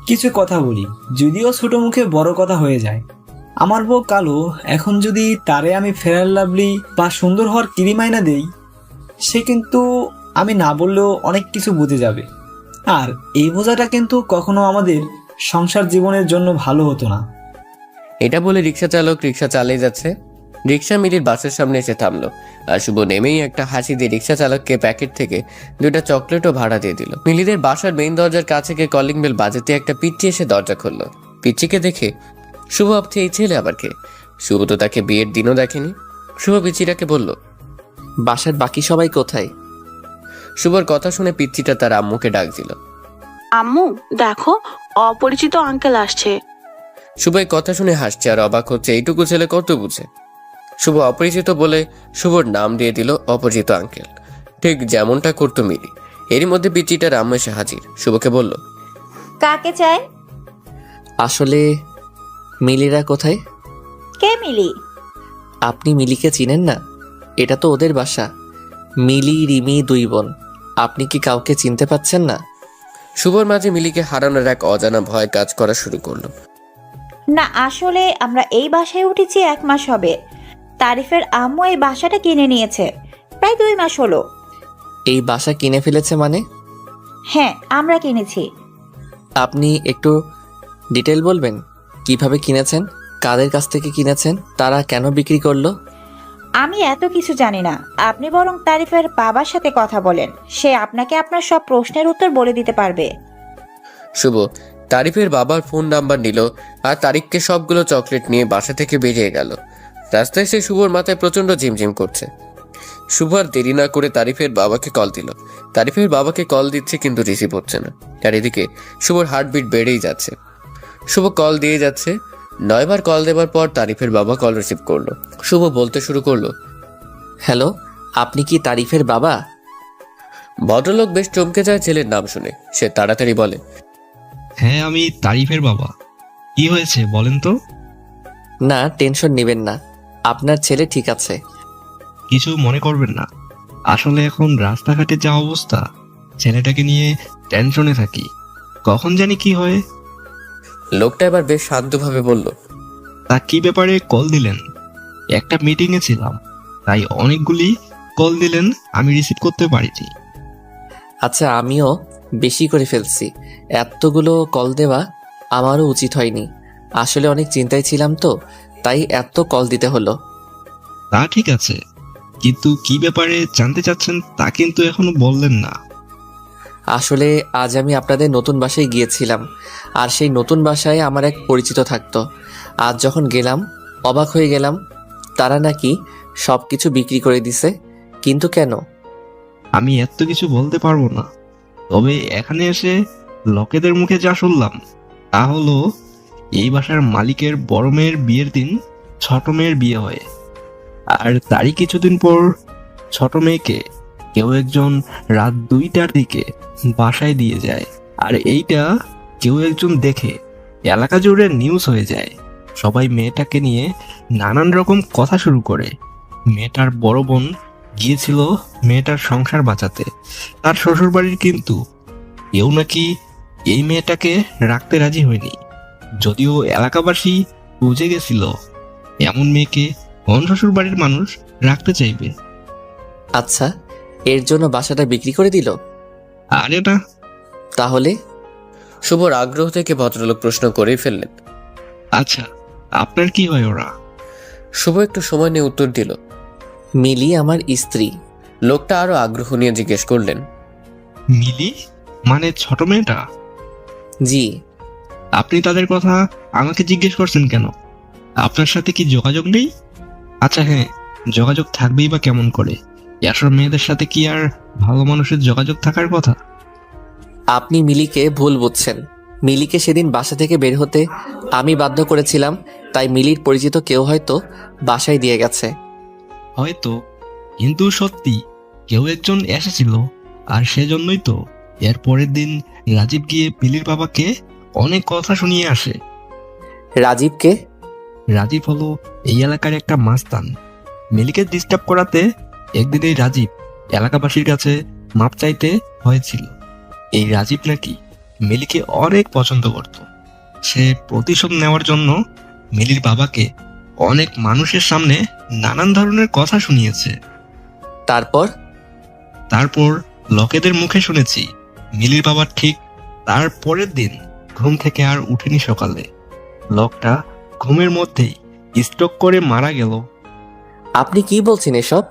কিছু কথা বলি, যদিও ছোট মুখে বড় কথা হয়ে যায়। আমার বউ কালো, এখন যদি তারে আমি ফেয়ার লাভলি বা সুন্দর হওয়ার ক্রিম আইনা দেই, সে কিন্তু আমি না বললেও অনেক কিছু বুঝে যাবে। আর এই বোঝাটা কিন্তু কখনো আমাদের সংসার জীবনের জন্য ভালো হতো না। এটা বলে রিক্সা চালক রিক্সা চালিয়ে যাচ্ছে। রিক্সা মিলির বাসের সামনে এসে থামলো, আর শুভ নেমেই একটা হাসি দিয়ে রিক্সা চালককে প্যাকেট থেকে 2টা চকলেটও ভাড়া দিয়ে দিল। মিলিদের বাসার মেইন দরজার কাছে গিয়ে কলিং বেল বাজাতে একটা পিচ্চি এসে দরজা খুললো। পিচ্চিকে দেখে শুভ ভাবছে এই ছেলে আবার কে? শুভ তো তাকে বিয়ের দিনও দেখেনি। শুভ পিচ্চিটাকে বলল, বাসার বাকি সবাই কোথায়? শুভর কথা শুনে পিচ্চিটা তার আম্মুকে ডাক দিল। আম্মু দেখো, অপরিচিত আঙ্কেল আসছে। শুভ এই কথা শুনে হাসছে আর অবাক হচ্ছে, এইটুকু ছেলে কত বুঝে। শুভ অপরিচিত বলে শুভর নাম দিয়ে দিল অপরিচিত আঙ্কেল, ঠিক যেমনটা করতো মিলি। এরই মধ্যে পিচ্চিটার আম্মু এসে হাজির। শুভকে বলল, কাকে চাই? আসলে মিলিরা কোথায়? কে মিলি? আপনি মিলিকে চিনেন না? এটা তো ওদের বাসা। মিলি, রিমি 2 বোন। আপনি কি কাউকে চিনতে পাচ্ছেন না? শুভর মাঝে মিলিকে হারানোর এক অজানা ভয় কাজ করা শুরু করলো। না, আসলে আমরা এই বাসায় উঠেছি 1 মাস হবে। তারিফের আম্মু এই বাসাটা কিনে নিয়েছে, প্রায় 2 মাস হলো। এই বাসা কিনে ফেলেছে মানে? হ্যাঁ, আমরা কিনেছি। আপনি একটু ডিটেল বলবেন, কিভাবে কিনেছেন, কাদের কাছ থেকে কিনেছেন, তারা কেন বিক্রি করলো? আমি এত কিছু জানি না, আপনি বরং তারিফের বাবার সাথে কথা বলেন, সে আপনাকে আপনার সব প্রশ্নের উত্তর বলে দিতে পারবে। শুভ তারিফের বাবার ফোন নাম্বার নিল আর তারিককে সবগুলো চকলেট নিয়ে বাসা থেকে বেরিয়ে গেল। রাস্তায় সে শুভর মাথায় প্রচন্ড ঝিমঝিম করছে। শুভ আর দেরি না করে তারিফের বাবাকে কল দিল। তারিফের বাবাকে কল দিচ্ছে কিন্তু রিসিভ হচ্ছে না। আর এদিকে শুভর হার্টবিট বেড়েই যাচ্ছে। শুভ কল দিয়ে যাচ্ছে। 9 বার কল দেওয়ার পর তারিফের বাবা কল রিসিভ করলো। শুভ বলতে শুরু করলো, হ্যালো, আপনি কি তারিফের বাবা? ভদ্রলোক বেশ চমকে যায় ছেলের নাম শুনে। সে তাড়াতাড়ি বলে, হ্যাঁ, আমি তারিফের বাবা। কি হয়েছে বলেন তো? না, টেনশন নেবেন না, আপনার ছেলে ঠিক আছে। কিছু মনে করবেন না, আসলে এখন রাস্তাঘাটে যা অবস্থা, ছেলেটাকে নিয়ে টেনশনে থাকি, কখন জানি কি হয়। লোকটা এবার বেশ শান্তভাবে বলল, তা কি ব্যাপারে কল দিলেন? একটা মিটিংয়ে ছিলাম, তাই অনেকগুলি কল দিলেন, আমি রিসিভ করতে পারিনি। আচ্ছা, আমিও বেশি করে ফেলছি, এতগুলো কল দেওয়া আমারও উচিত হয়নি। আসলে অনেক চিন্তায় ছিলাম তো, তাই এত কল দিতে হলো। তা ঠিক আছে, কিন্তু কি ব্যাপারে জানতে চাচ্ছেন তা কিন্তু এখনো বললেন না। আসলে আজ আমি আপনাদের নতুন বাসায় গিয়েছিলাম, আর সেই নতুন বাসায় আমার এক পরিচিত থাকতো। আজ যখন গেলাম অবাক হয়ে গেলাম, তারা নাকি সব কিছু বিক্রি করে দিছে। কিন্তু কেন? আমি এত কিছু বলতে পারবো না, তবে এখানে এসে লোকেদের মুখে যা শুনলাম তা হলো এই বাসার মালিকের বড় মেয়ের বিয়ের দিন ছোট মেয়ের বিয়ে হয়, আর তারই কিছুদিন পর ছোট মেয়েকে কেউ একজন রাত 2টার দিকে বাসায় দিয়ে যায়। আর এইটা কেউ একজন দেখে এলাকা জুড়ে নিউজ হয়ে যায়। সবাই মেয়েটাকে নিয়ে নানান রকম কথা শুরু করে। মেয়েটার বড় বোন গিয়েছিল মেয়েটার সংসার বাঁচাতে তার শ্বশুরবাড়ির, কিন্তু কেউ নাকি এই মেয়েটাকে রাখতে রাজি হয়নি। যদিও এলাকাবাসী বুঝে গেছিল এমন মেয়েকে কোন শ্বশুরবাড়ির মানুষ রাখতে চাইবে। আচ্ছা, এর জন্য বাসাটা বিক্রি করে দিল? আরে না। তাহলে? শুভর আগ্রহ থেকে ভদ্রলোক প্রশ্ন করেই ফেললেন। আচ্ছা, আপনার কি হয় ওরা? শুভ একটু সময় নিয়ে উত্তর দিল। মিলি আমার স্ত্রী। লোকটা আরো আগ্রহ নিয়ে জিজ্ঞেস করলেন, মিলি মানে ছোট মেয়েটা? জি। আপনি তাদের কথা আমাকে জিজ্ঞেস করছেন কেন? আপনার সাথে কি যোগাযোগ নেই? আচ্ছা হ্যাঁ, যোগাযোগ থাকবেই বা কেমন করে? এসব মেয়েদের সাথে কি আর ভালো মানুষের যোগাযোগ থাকার কথা? আপনি মিলিকে ভুল বুঝছেন। মিলিকে সেদিন বাসা থেকে বের হতে আমি বাধ্য করেছিলাম, তাই মিলির পরিচিত কেউ হয়তো বাসায় দিয়ে গেছে। হয়তো, কিন্তু সত্যি কেউ একজন এসেছিল। আর সেজন্যই তো এর পরের দিন রাজীব গিয়ে মিলির বাবাকে অনেক কথা শুনিয়ে আসে। রাজীবকে? রাজীব হলো এই এলাকার একটা মাস্তান। মিলিকে ডিস্টার্ব করাতে একদিন এই রাজীব এলাকাবাসীর কাছে মাপ চাইতে হয়েছিল। এই রাজীব নাকি মিলিকে অনেক পছন্দ করত। সে প্রতিশোধ নেওয়ার জন্য মিলির বাবাকে অনেক মানুষের সামনে নানান ধরনের কথা শুনিয়েছে। তারপর লোকেদের মুখে শুনেছি মিলির বাবা ঠিক তার পরের দিন ঘুম থেকে আর উঠেনি। সকালে লোকটা ঘুমের মধ্যেই স্ট্রোক করে মারা গেল। আপনি কি বলছেন এসব?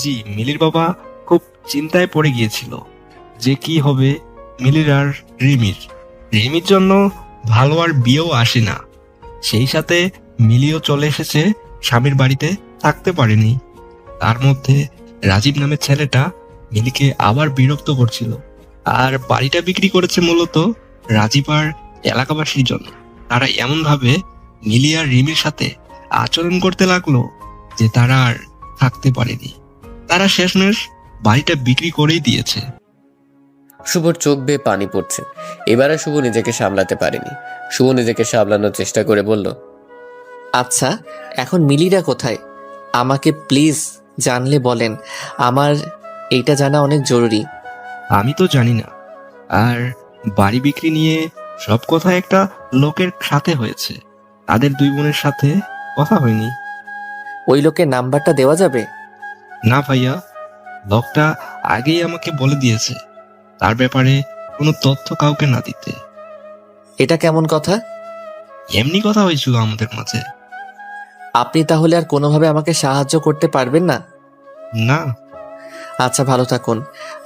জি, মিলির বাবা খুব চিন্তায় পড়ে গিয়েছিল যে কি হবে মিলির আর রিমির জন্য ভালো আর বিয়েও আসে না। সেই সাথে মিলিও চলে এসেছে স্বামীর বাড়িতে, থাকতে পারেনি। তার মধ্যে রাজীব নামের ছেলেটা মিলিকে আবার বিরক্ত করছিল। আর বাড়িটা বিক্রি করেছে মূলত রাজীব আর এলাকাবাসীর জন্য। তারা এমন ভাবে মিলি আর রিমির সাথে আচরণ করতে লাগলো যে তারা আর থাকতে পারেনি। তারা শেষমেশ বাড়িটা বিক্রি করেই দিয়েছে। শুভর চোখ বেয়ে পানি পড়ছে। এবারে শুভ নিজেকে সামলাতে পারেনি। শুভ নিজেকে সামলানোর চেষ্টা করে বলল, আচ্ছা, এখন মিলিরা কোথায়? আমাকে প্লিজ জানলে বলেন, আমার এইটা জানা অনেক জরুরি। আমি তো জানি না। আর বাড়ি বিক্রি নিয়ে সব কথা একটা লোকের সাথে হয়েছে, তাদের দুই বোনের সাথে কথা হয়নি। ওই লোকের নাম্বারটা দেওয়া যাবে? না ভাইয়া, লোকটা আগেই আমাকে বলে দিয়েছে তার ব্যাপারে কোনো তথ্য কাউকে না দিতে। এটা কেমন কথা? এমনি কথা হয়েছিল আমাদের মাঝে। আপনি তাহলে আর কোনোভাবে আমাকে সাহায্য করতে পারবেন না? না। আচ্ছা, ভালো থাকুন।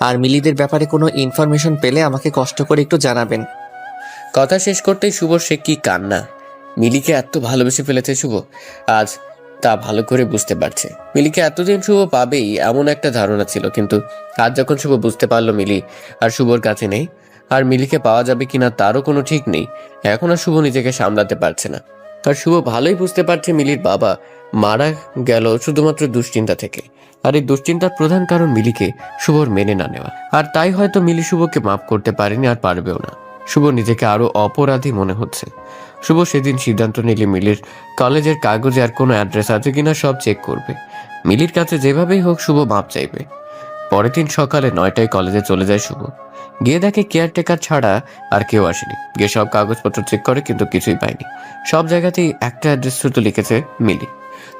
আর মিলিদের ব্যাপারে কোনো ইনফরমেশন পেলে আমাকে কষ্ট করে একটু জানাবেন। কথা শেষ করতেই শুভর সে কি কান্না। মিলিকে এত ভালোবেসে ফেলেছে শুভ, আজ তা ভালো করে বুঝতে পারছে। মিলিকে এতদিন শুভ পাবেই এমন একটা ধারণা ছিল, কিন্তু আজ যখন শুভ বুঝতে পারলো মিলি আর শুভর কাছে নেই, আর মিলিকে পাওয়া যাবে কিনা তারও কোনো ঠিক নেই, এখন আর শুভ নিজেকে সামলাতে পারছে না। আর শুভ ভালোই বুঝতে পারছে মিলির বাবা মারা গেল শুধুমাত্র দুশ্চিন্তা থেকে। আর এই দুশ্চিন্তার প্রধান কারণ মিলিকে শুভর মেনে না নেওয়া। আর তাই হয়তো মিলি শুভকে মাফ করতে পারেনি, আর পারবেও না। শুভ নিজেকে আরো অপরাধী মনে হচ্ছে। শুভ সেদিন সিদ্ধান্ত নিলে মিলির কলেজের কাগজে আর কোনো অ্যাড্রেস আছে কিনা সব চেক করবে। মিলির কাছে যেভাবেই হোক শুভ মাপ চাইবে। পরের দিন সকালে 9টায় কলেজে চলে যায় শুভ। গিয়ে দেখে কেয়ারটেকার ছাড়া আর কেউ আসেনি। গিয়ে সব কাগজপত্র চেক করে, কিন্তু কিছুই পায়নি। সব জায়গাতেই একটা অ্যাড্রেস শুধু লিখেছে মিলি।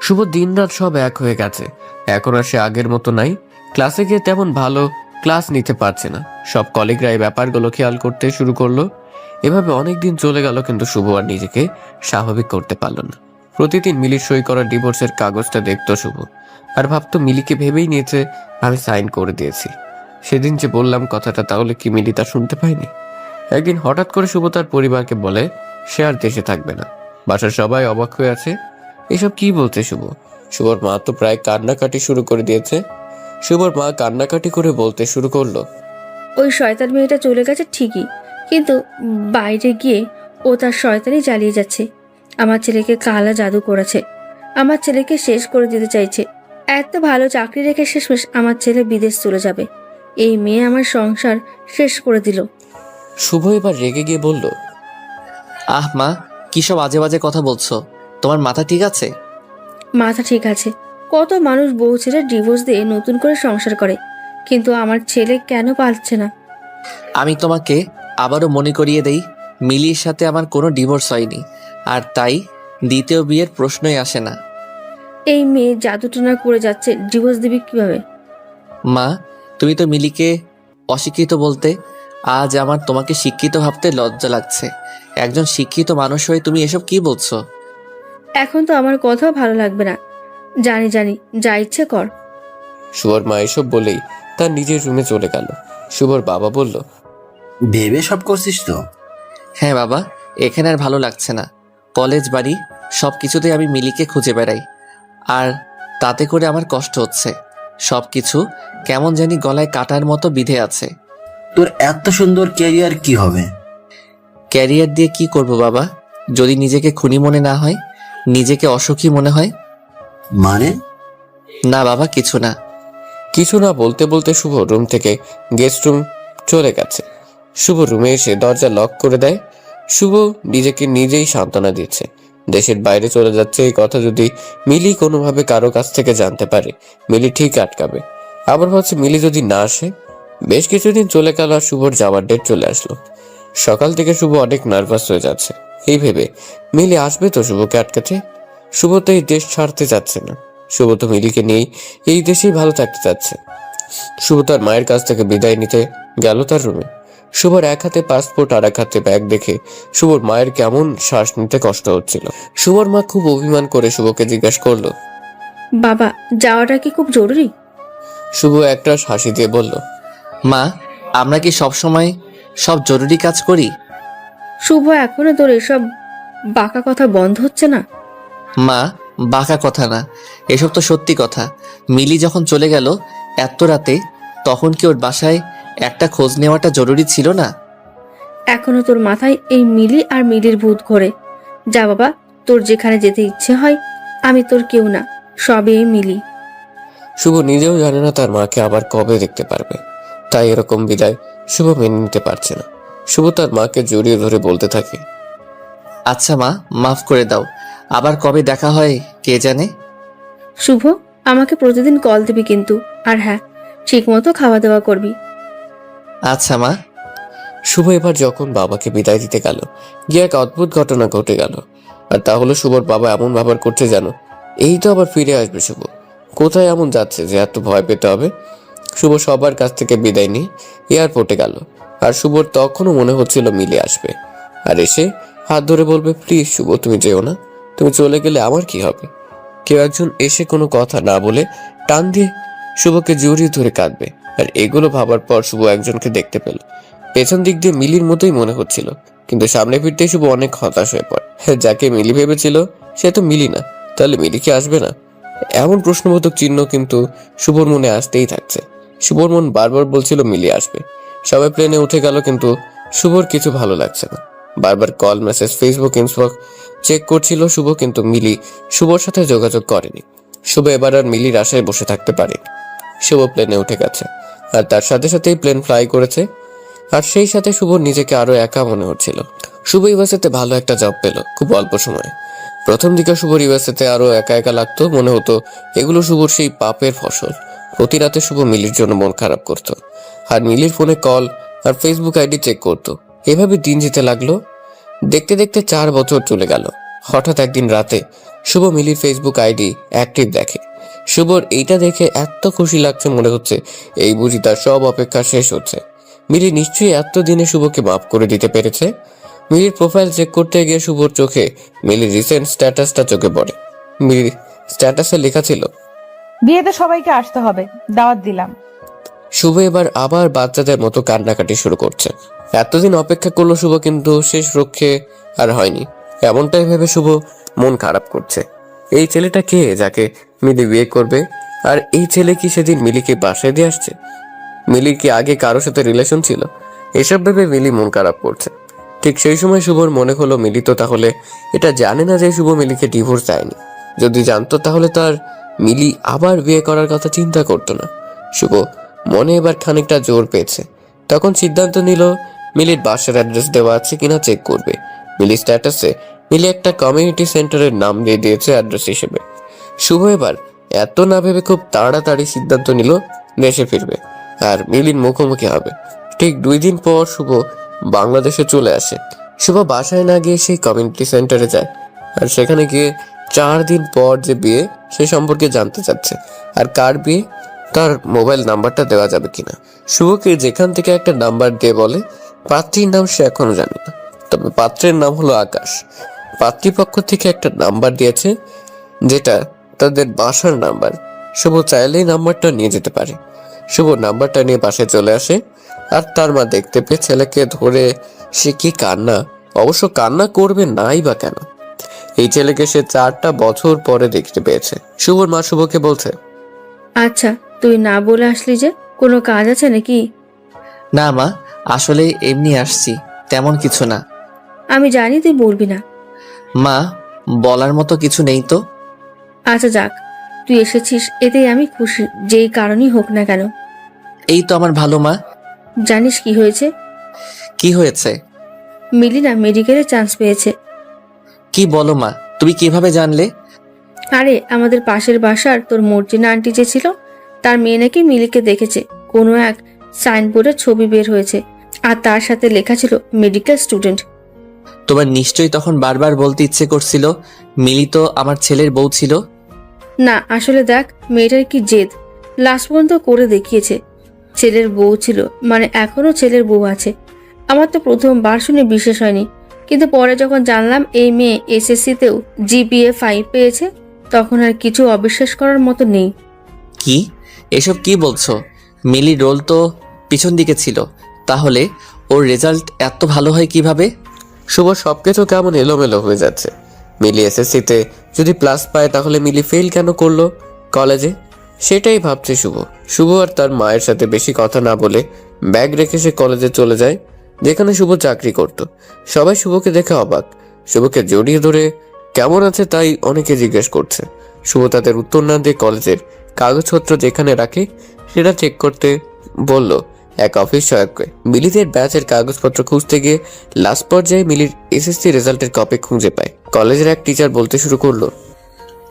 শুভ দিনরাত সব এক হয়ে গেছে। এখন আর সে আগের মতো নাই। ক্লাসে গিয়ে তেমন ভালো ক্লাস নিতে পারছে না। সব কলিগরা এই ব্যাপারগুলো খেয়াল করতে শুরু করলো। এভাবে অনেক দিন চলে গেল, কিন্তু শুভ আর নিজেকে স্বাভাবিক করতে পারল না। প্রতিদিন মিলির সই করা ডিভোর্সের কাগজটা দেখতো শুভ, আর ভাবতো মিলিকে ভেবেই নিয়েছে আমি সাইন করে দিয়েছি। সেদিন যে বললাম কথাটা, তাহলে কি মিলি তা শুনতে পায়নি? একদিন হঠাৎ করে শুভ তার পরিবারকে বলে সে আর দেশে থাকবে না। বাসার সবাই অবাক হয়ে আছে, এসব কি বলছে শুভ? শুভর মা তো প্রায় কান্নাকাটি শুরু করে দিয়েছে। শুভর মা কান্নাকাটি করে বলতে শুরু করলো, ওই শয়তান মেয়েটা চলে গেছে ঠিকই, কিন্তু বাইরে গিয়ে ও তার শয়তানি চালিয়ে যাচ্ছে। আমার ছেলেকে কালা জাদু করেছে, আমার ছেলেকে শেষ করে দিতে চাইছে। এত ভালো চাকরি রেখে শেষমেশ আমার ছেলে বিদেশ চলে যাবে। এই মেয়ে আমার সংসার শেষ করে দিল। শুভ এবার রেগে গিয়ে বলল, আহ মা, কি সব আজে বাজে কথা বলছো? তোমার মাথা ঠিক আছে? মাথা ঠিক আছে। কত মানুষ বউ ছেড়ে ডিভোর্স দিয়ে নতুন করে সংসার করে, কিন্তু আমার ছেলে কেন পারছে না? আমি তোমাকে আবারও মনে করিয়ে দেই, মিলির সাথে আমার কোনো ডিভোর্স হয়নি, আর তাই দ্বিতীয় বিয়ের প্রশ্নই আসে না। এই মেয়ে জাদুটনা করে যাচ্ছে, ডিভোর্স দিবি কিভাবে? মা, তুমি তো মিলিকে অশিক্ষিত বলতে, আজ আমার তোমাকে শিক্ষিত ভাবতে লজ্জা লাগছে। একজন শিক্ষিত মানুষ হয়ে তুমি এসব কি বলছো? এখন তো আমার কথাও ভালো লাগবে না। জানি জানি, যা ইচ্ছে কর। শুভর মা এসব বলেই তার নিজের রুমে চলে গেল। শুভর বাবা বলল, ভেবে সব করছিস তো? হ্যাঁ বাবা, এখানে আর ভালো লাগছে না। কলেজ বাড়ি সব কিছুতেই আমি মিলিকে খুঁজে বেড়াই, আর তাতে করে আমার কষ্ট হচ্ছে। সব কিছু কেমন জানি গলায় কাটার মতো বিধে আছে। তোর এত সুন্দর ক্যারিয়ার কি হবে? ক্যারিয়ার দিয়ে কি করব বাবা? যদি নিজেকে খুনি মনে না হয়, নিজেকে অসুখী মনে হয়? মানে? না বাবা, কিছু না। কিছু না বলতে বলতে শুভ রুম থেকে গেস্ট রুম চলে গেছে। শুভ রুমে এসে দরজা লক করে দেয়। শুভ নিজেকে নিজেই সান্ত্বনা দিচ্ছে, দেশের বাইরে চলে যাচ্ছে এই কথা যদি মিলি কোনোভাবে কারো কাছ থেকে জানতে পারে, মিলি ঠিক আটকাবে। আবার ভাবছে মিলি যদি না আসে। বেশ কিছুদিন চলে গেল আর শুভর যাওয়ার ডেট চলে আসলো। সকাল থেকে শুভ অনেক নার্ভাস হয়ে যাচ্ছে, এই ভেবে মিলি আসবে তো শুভকে আটকাতে। শুভ তো এই দেশ ছাড়তে যাচ্ছে না, শুভ তো মিলিকে নিয়েই এই দেশেই ভালো থাকতে চাচ্ছে। শুভ তার মায়ের কাছ থেকে বিদায় নিতে গেল তার রুমে। শুভর এক হাতে পাসপোর্ট আর এক হাতে ব্যাগ দেখে শুভর মায়ের কেমন শ্বাস নিতে কষ্ট হচ্ছিল। শুভর মা খুব অভিমান করে শুভকে জিজ্ঞাসা করলো, বাবা, যাওয়াটা কি খুব জরুরি? শুভ একটা হাসি দিয়ে বলল, মা, আমরা কি সব সময় সব জরুরি কাজ করি? শুভ, এখনো তোর এসব বাঁকা কথা বন্ধ হচ্ছে না? মা, বাঁকা কথা না, এসব তো সত্যি কথা। মিলি যখন চলে গেল এত রাতে, তখন কি ওর বাসায় একটা খোঁজ নেওয়াটা জরুরি ছিল না? এখনো তোর মাথায় এই মিলি আর মিলির ভূত ঘোরে। যা বাবা, তোর যেখানে যেতে ইচ্ছে হয়। আমি তোর কেউ না, সবই এই মিলি। শুভ নিজেও জানে না তার মাকে আবার কবে দেখতে পারবে, তাই এরকম বিদায় শুভ মেনে নিতে পারছে না। শুভ তার মাকে জড়িয়ে ধরে বলতে থাকে, আচ্ছা মা, মাফ করে দাও। আবার কবে দেখা হয় কে জানে। শুভ, আমাকে প্রতিদিন কল দিবি কিন্তু। আর হ্যাঁ, ঠিক মতো খাওয়া দাওয়া করবি। আচ্ছা মা। শুভ এবার যখন বাবাকে বিদায় দিতে গেল, গিয়ে এক অদ্ভুত ঘটনা ঘটে গেল। আর তা হলো শুভর বাবা এমন ব্যবহার করছে যেন এই তো আবার ফিরে আসবে শুভ। কোথায় এমন যাচ্ছে যে এত ভয় পেতে হবে? শুভ সবার কাছ থেকে বিদায় নিয়ে এয়ারপোর্টে গেল। আর শুভর তখনও মনে হচ্ছিল মিলে আসবে আর এসে হাত ধরে বলবে, প্লিজ শুভ তুমি যেও না, তুমি চলে গেলে আমার কি হবে। কেউ একজন এসে কোনো কথা না বলে টান দিয়ে শুভকে জড়িয়ে ধরে কাঁদবে। আর এগুলো ভাবার পর শুভ একজনকে দেখতে পেল। পেছন দিক দিয়ে মিলির মতোই মনে হচ্ছিল, কিন্তু সামনে ফিরতে শুভ অনেক হতাশ হয়ে পড়ে। যাকে মিলি ভেবেছিল সে তো মিলি না, তাহলে মিলি কি আসবে না? এমন প্রশ্নবোধক চিহ্ন কিন্তু শুভর মনে আসতেই থাকছে। শুভর মন বারবার বলছিল মিলি আসবে। সবাই প্লেনে উঠে গেল, কিন্তু শুভর কিছু ভালো লাগছে না। বারবার call, message, Facebook, inbox check করছিল শুভ, কিন্তু মিলি শুভর সাথে যোগাযোগ করেনি। শুভ এবার আর মিলির আশায় বসে থাকতে পারেনি। শুভ প্লেনে উঠে গেছে, আর তার সাথে সাথেই প্লেন ফ্লাই করেছে। আর সেই সাথে শুভ নিজেকে আরো একা মনে হচ্ছিল। শুভ ইউএসএতে ভালো একটা জব পেল খুব অল্প সময়ে। প্রথম দিকে শুভর ইউএসএতে আরো একা একা লাগতো, মনে হতো এগুলো শুভর সেই পাপের ফসল। প্রতি রাতে শুভ মিলির জন্য মন খারাপ করতো, আর মিলির ফোনে কল আর ফেসবুক আইডি চেক করতো। এভাবে দিন যেতে লাগলো। দেখতে দেখতে 4 বছর চলে গেল। হঠাৎ একদিন রাতে শুভ মিলির ফেসবুক আইডি অ্যাক্টিভ দেখে। শুভর এইটা দেখে এত খুশি লাগছে, মনে হচ্ছে এই বুঝি তার সব অপেক্ষা শেষ হচ্ছে। মিলি নিশ্চয়ই এতদিনে শুভকে মাফ করে দিতে পেরেছে। মিলির প্রোফাইল চেক করতে গিয়ে শুভর চোখে মিলির রিসেন্ট স্ট্যাটাসটা চোখে পড়ে। মিলির স্ট্যাটাসে লেখা ছিল, বিয়েতে সবাইকে আসতে হবে, দাওয়াত দিলাম। শুভ এবার আবার বাচ্চাদের মতো কান্নাকাটি শুরু করছে। এতদিন অপেক্ষা করলো শুভ, কিন্তু শেষ রক্ষে আর হয়নি। এমনটাই ভেবে শুভ মন খারাপ করছে। এই ছেলেটা কে যাকে মিলি বিয়ে করবে? আর এই ছেলে কি সেদিন মিলিকে বাসায় দিয়ে আসছে? মিলির কি আগে কারোর সাথে রিলেশন ছিল? এসব ভেবে মিলি মন খারাপ করছে। ঠিক সেই সময় শুভর মনে হলো মিলি তো তাহলে এটা জানে না যে শুভ মিলিকে ডিভোর্স দেয়নি। যদি জানতো তাহলে তার মিলি আবার বিয়ে করার কথা চিন্তা করতো না। শুভ মনে এবার খানিকটা জোর পেয়েছে। তখন সিদ্ধান্ত নিল মিলির বাসার অ্যাড্রেস দেওয়া আছে কিনা চেক করবে। মিলির স্ট্যাটাসে মিলি একটা কমিউনিটি সেন্টারের নাম দিয়ে দিয়েছে অ্যাড্রেস হিসেবে। শুভ এবার এত না ভেবে খুব তাড়াতাড়ি সিদ্ধান্ত নিল দেশে ফিরবে আর মিলির মুখোমুখি হবে। ঠিক 2 দিন পর শুভ বাংলাদেশে চলে আসে। শুভ বাসায় না গিয়ে সেই কমিউনিটি সেন্টারে যায় আর সেখানে গিয়ে 4 দিন পর যে বিয়ে সে সম্পর্কে জানতে চাচ্ছে আর কার বিয়ে তার মোবাইল নাম্বারটা দেওয়া যাবে কিনা। শুভকে যেখান থেকে একটা নাম্বার দিয়ে বলে পাত্রীর নাম সে এখনো জানে না, তবে পাত্রের নাম হলো আকাশ। পাত্রীপক্ষ থেকে একটা নাম্বার দিয়েছে যেটা তাদের বাসার নাম্বার। শুভ চাইলেই নাম্বারটা নিয়ে যেতে পারে। শুভ নাম্বারটা নিয়ে বাসায় চলে আসে আর তার মা দেখতে পেয়ে ছেলেকে ধরে সে কি কান্না, অবশ্য কান্না করবে নাই বা কেন, এই ছেলেকে সে 4টা বছর পরে দেখতে পেয়েছে। শুভর মা শুভকে বলছে, আচ্ছা তুই না বলে আসলি যে, কোনো কাজ আছে নাকি? না মা, আসলে এমনি আসছি, তেমন কিছু না। আমি জানি তুই বলবি না। মা, বলার মতো কিছু নেই তো। আচ্ছা যাক, তুই এসেছিস এতেই আমি খুশি, যেই কারণই হোক না কেন। এই তো আমার ভালো মা। জানিস কি হয়েছে? কি হয়েছে? মিলি না মেডিকেলে চান্স পেয়েছে। কি বলো মা, তুমি কিভাবে জানলে? আরে আমাদের পাশের বাসার তোর মর্জিনা আন্টি যে ছিল, তার মেয়ে নাকি মিলিকে দেখেছে। কোনো এক সাইনবোর্ডের ছবি বের হয়েছে আর তার সাথে লেখা ছিল মেডিকেল স্টুডেন্ট। তোমার নিশ্চয়ই তখন বারবার বলতে ইচ্ছে করছিল মিলি তো আমার ছেলের বউ ছিল। না আসলে দেখ মেয়েটার কি জেদ, লাস্ট পর্যন্ত করে দেখিয়েছে। ছেলের বউ ছিল মানে এখনো ছেলের বউ আছে। আমার তো প্রথমবার শুনে বিশ্বাস হয়নি, কিন্তু পরে যখন জানলাম এই মেয়ে এসএসসিতেও জিপিএ 5 পেয়েছে, তখন আর কিছু অবিশ্বাস করার মতো নেই। কি এসব কি বলছো? মিলির রোল তো পিছন দিকে ছিল, তাহলে ওর রেজাল্ট এত ভালো হয় কিভাবে? শুভ সবকিছু কেমন এলোমেলো হয়ে যাচ্ছে। মিলি এসএসসিতে যদি প্লাস পায় তাহলে মিলি ফেল কেন করলো কলেজে, সেটাই ভাবছে শুভ। শুভ আর তার মায়ের সাথে বেশি কথা না বলে ব্যাগ রেখে সে কলেজে চলে যায় যেখানে শুভ চাকরি করত। সবাই শুভকে দেখে অবাক। শুভকে জড়িয়ে ধরে কেমন আছে তাই অনেকে জিজ্ঞেস করছে। শুভ তাদের উত্তর না দিয়ে কলেজের কাগজপত্র যেখানে রাখে সেটা চেক করতে বলল এক অফিস সহায়ককে। মিলিদের ব্যাচের কাগজপত্র খুঁজতে গিয়ে লাস্ট পর্যায়ে মিলির এসএসসি রেজাল্টের কপি খুঁজে পায়। কলেজের এক টিচার বলতে শুরু করলো,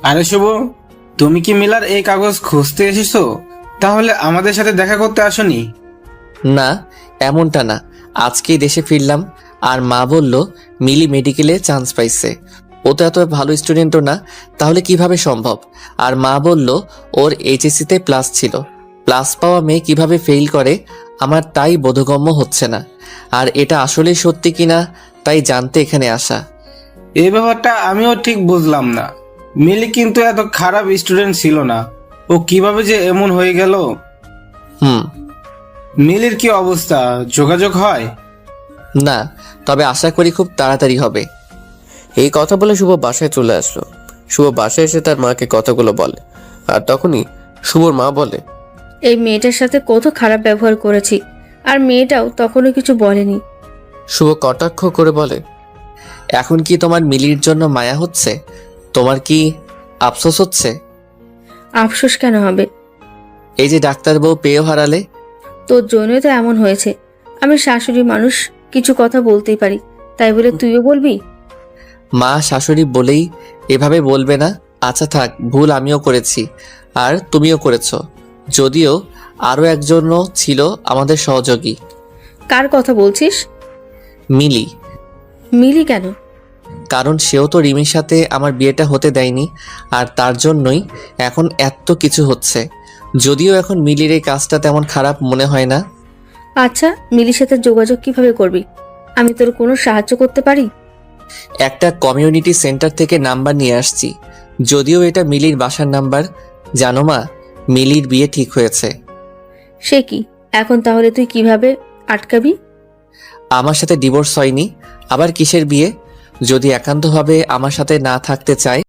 আরে শুভ, তুমি কি মিলার এই কাগজ খুঁজতে এসেছো? তাহলে আমাদের সাথে দেখা করতে আসোনি? না, এমনটা না, আজকেই দেশে ফিরলাম আর মা বলল মিলি মেডিকেলে চান্স পাইছে। ও তো এত ভালো স্টুডেন্টও না, তাহলে কিভাবে সম্ভব? আর মা বলল ওর এইচএসসিতে প্লাস ছিল। প্লাস পাওয়া মেয়ে কিভাবে ফেল করে আমার তাই বোধগম্য হচ্ছে না। আর এটা আসলে সত্যি কিনা তাই জানতে এখানে আসা। এই ব্যাপারটা আমিও ঠিক বুঝলাম না। মিলি কিন্তু এত খারাপ স্টুডেন্ট ছিল না, ও কিভাবে যে এমন হয়ে গেল। মিলির কি অবস্থা, যোগাযোগ হয়? না, তবে আশা করি খুব তাড়াতাড়ি হবে। এই কথা বলে শুভ বাসায় চলে আসলো। শুভ বাসায় এসে তার মাকে কথাগুলো বলে আর তখনই শুভর মা বলে, এই মেয়েটার সাথে কত খারাপ ব্যবহার করেছি, আর মেয়েটাও তখনও কিছু বলেনি। শুভ কটাক্ষ করে বলে, এখন কি তোমার মিলির জন্য মায়া হচ্ছে? তোমার কি আফসোস হচ্ছে? আফসোস কেন হবে? এই যে ডাক্তার বউ পেয়েও হারালে। তোর জন্যই তো এমন হয়েছে। আমি শাশুড়ি মানুষ, কিছু কথা বলতেই পারি, তাই বলে তুইও বলবি? মা শাশুড়ি বলেই এভাবে বলবে না। আচ্ছা থাক, ভুল আমিও করেছি আর তুমিও করেছো। যদিও আরো একজনও ছিল আমাদের সহযোগী। কার কথা বলছিস? মিলি। মিলি কেন? কারণ সেও তো রিমির সাথে আমার বিয়েটা হতে দেয়নি, আর তার জন্যই এখন এত কিছু হচ্ছে। যদিও এখন মিলির এই কাজটা তেমন খারাপ মনে হয় না। আচ্ছা, মিলির সাথে যোগাযোগ কিভাবে করবি? আমি তোর কোনো সাহায্য করতে পারি? একটা কমিউনিটি সেন্টার থেকে নাম্বার নিয়ে আসছি, যদিও এটা মিলির বাসার নাম্বার। জানো মা, মিলির বিয়ে ঠিক হয়েছে। সে কি? এখন তাহলে তুই কিভাবে আটকাবি? আমার সাথে ডিভোর্স হয়নি, আবার কিসের বিয়ে? যদি একান্তভাবে আমার সাথে না থাকতে চায়